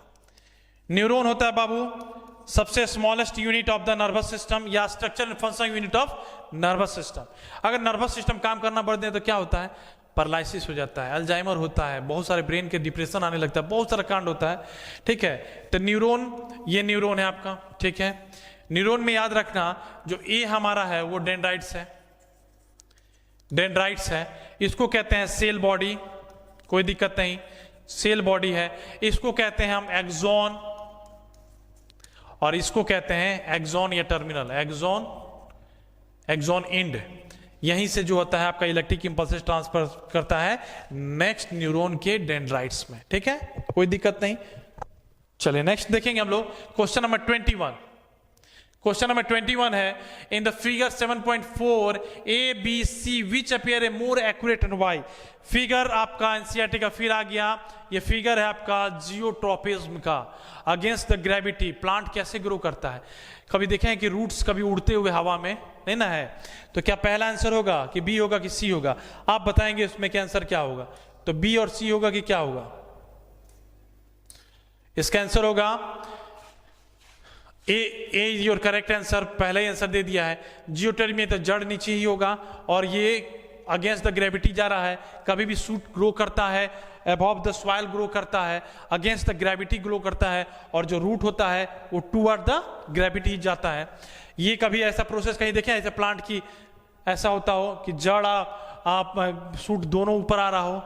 न्यूरॉन होता है बाबू सबसे smallest unit of the nervous system, या structure and function unit of nervous system. अगर नर्वस सिस्टम काम करना बढ़ दे तो क्या होता है, पैरालिसिस हो जाता है, अल्जाइमर होता है, बहुत सारे ब्रेन के डिप्रेशन आने लगता है, बहुत सारा कांड होता है, ठीक है। तो न्यूरॉन, ये न्यूरॉन है आपका, ठीक है। न्यूरॉन में याद रखना, जो ए हमारा है वो डेंड्राइट्स है, डेंड्राइट्स है। इसको कहते हैं सेल बॉडी, कोई दिक्कत नहीं, सेल बॉडी है। इसको कहते हैं हम एक्सॉन, और इसको कहते हैं एक्सॉन या टर्मिनल, एक्सॉन एंड। यहीं से जो होता है आपका इलेक्ट्रिक इंपल्सेस ट्रांसफर करता है नेक्स्ट न्यूरॉन के डेंड्राइट्स में, ठीक है, कोई दिक्कत नहीं। चलिए नेक्स्ट देखेंगे हम लोग क्वेश्चन नंबर 21। क्वेश्चन नंबर 21 है, in the figure 7.4 A B C which appear a more accurate and why. Figure आपका एनसीईआरटी का फिर आ गया, ये फिगर है आपका जियोट्रोपिज्म का, अगेंस्ट द ग्रेविटी। प्लांट कैसे ग्रो करता है, कभी देखें कि रूट्स कभी उड़ते हुए हवा में, नहीं ना है, तो क्या पहला आंसर होगा कि बी होगा कि सी होगा, आप बताएंगे उसमें क्या आंसर क्या होगा। तो बी और सी होगा कि क्या होगा, इसका आंसर होगा ए योर करेक्ट आंसर, पहले ही आंसर दे दिया है। जियोटर्मी में तो जड़ नीचे ही होगा, और ये अगेंस्ट द ग्रेविटी जा रहा है, कभी भी सूट ग्रो करता है, अबव द सॉइल ग्रो करता है, अगेंस्ट द ग्रेविटी ग्रो करता है, और जो रूट होता है वो टूवर्ड द ग्रेविटी जाता है। ये कभी ऐसा प्रोसेस कहीं देखें ऐसे प्लांट की ऐसा होता हो कि जड़ आप सूट दोनों ऊपर आ रहा हो,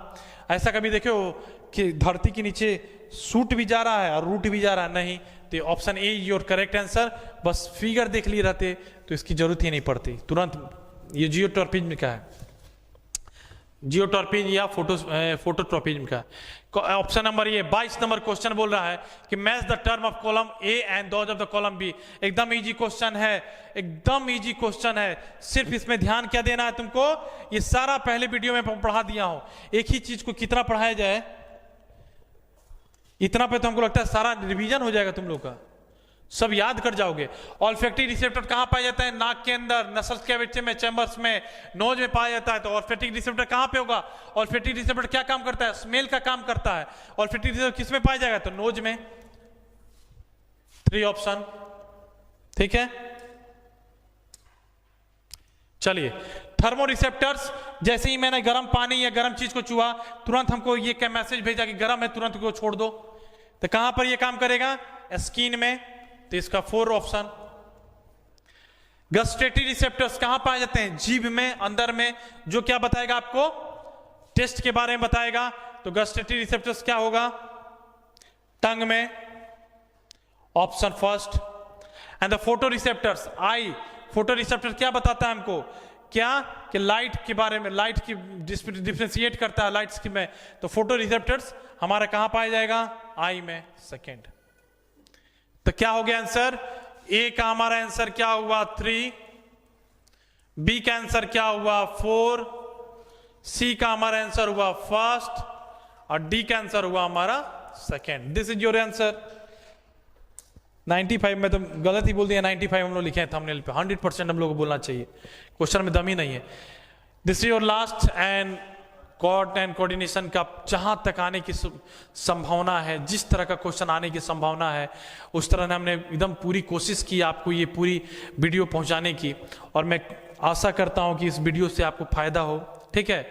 ऐसा कभी देखे हो कि धरती के नीचे सूट भी जा रहा है और रूट भी जा रहा है, नहीं। तो option A your correct answer, बस फिगर देख लिए रहते तो इसकी जरूरत ही नहीं पड़ती, तुरंत ये जियोट्रोपिज्म का है। जियोटॉर्पिन या फोटोट्रोपिन का। ऑप्शन नंबर ये 22 नंबर क्वेश्चन बोल रहा है कि match the term of column A and those of the column B. एकदम इजी क्वेश्चन है, एकदम इजी क्वेश्चन है। सिर्फ इसमें ध्यान क्या देना है तुमको, ये सारा पहले वीडियो में पढ़ा दिया हूं। एक ही चीज को कितना पढ़ाया जाए, इतना पे तो हमको लगता है सारा रिवीजन हो जाएगा, तुम लोग का सब याद कर जाओगे। ऑल्फैक्टिक रिसेप्टर कहां पाया जाता है? नाक के अंदर, नसल्स कैविटी में, चैम्बर्स में, नोज में पाया जाता है। तो ऑल्फैक्टिक रिसेप्टर कहां पे होगा? ऑल्फैक्टिक रिसेप्टर क्या काम करता है? स्मेल का काम करता है। ऑल्फैक्टिक रिसेप्टर किस में पाया जाएगा? तो नोज में। 3 ऑप्शन, ठीक है। चलिए, थर्मो रिसेप्टर्स, जैसे ही मैंने गर्म पानी या गर्म चीज को छुआ, तुरंत हमको ये क्या मैसेज भेजा कि गर्म है, तुरंत को छोड़ दो। तो कहां पर ये काम करेगा? स्किन में। तो इसका 4 ऑप्शन। गस्टेटरी रिसेप्टर्स कहां पाए जाते हैं? जीभ में, अंदर में, जो क्या बताएगा आपको? टेस्ट के बारे में बताएगा। तो गस्टेटरी रिसेप्टर्स क्या होगा? टंग में। Option first. And the photo receptors, I. Photo receptor क्या बताता है हमको? क्या कि लाइट के बारे में, लाइट की डिफ्रेंशिएट करता है लाइट्स की में। तो फोटो रिसेप्टर्स हमारा कहां पाया जाएगा? आई में, सेकेंड। तो क्या हो गया आंसर? ए का हमारा आंसर क्या हुआ? 3। बी का आंसर क्या हुआ? 4। सी का हमारा आंसर हुआ फर्स्ट, और डी का आंसर हुआ हमारा second. This is your answer. 95 में तो गलत ही बोल दिया, 95 हम लोग लिखे हैं थंबनेल पे। 100% हम लोग को बोलना चाहिए, क्वेश्चन में दम ही नहीं है। This is your last and chord and coordination का जहां तक आने की संभावना है, जिस तरह का क्वेश्चन आने की संभावना है, उस तरह हमने एकदम पूरी कोशिश की आपको ये पूरी वीडियो पहुंचाने की। और मैं आशा करता हूं कि इस वीडियो से आपको फायदा हो, ठीक है।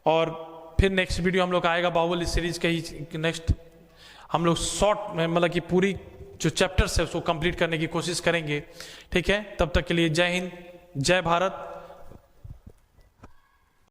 और फिर नेक्स्ट वीडियो हम लोग आएगा बाहुबली सीरीज का ही नेक्स्ट। हम लोग शॉर्ट में मतलब कि पूरी जो चैप्टर्स है उसको कंप्लीट करने की कोशिश करेंगे, ठीक है। तब तक के लिए जय हिंद, जय भारत।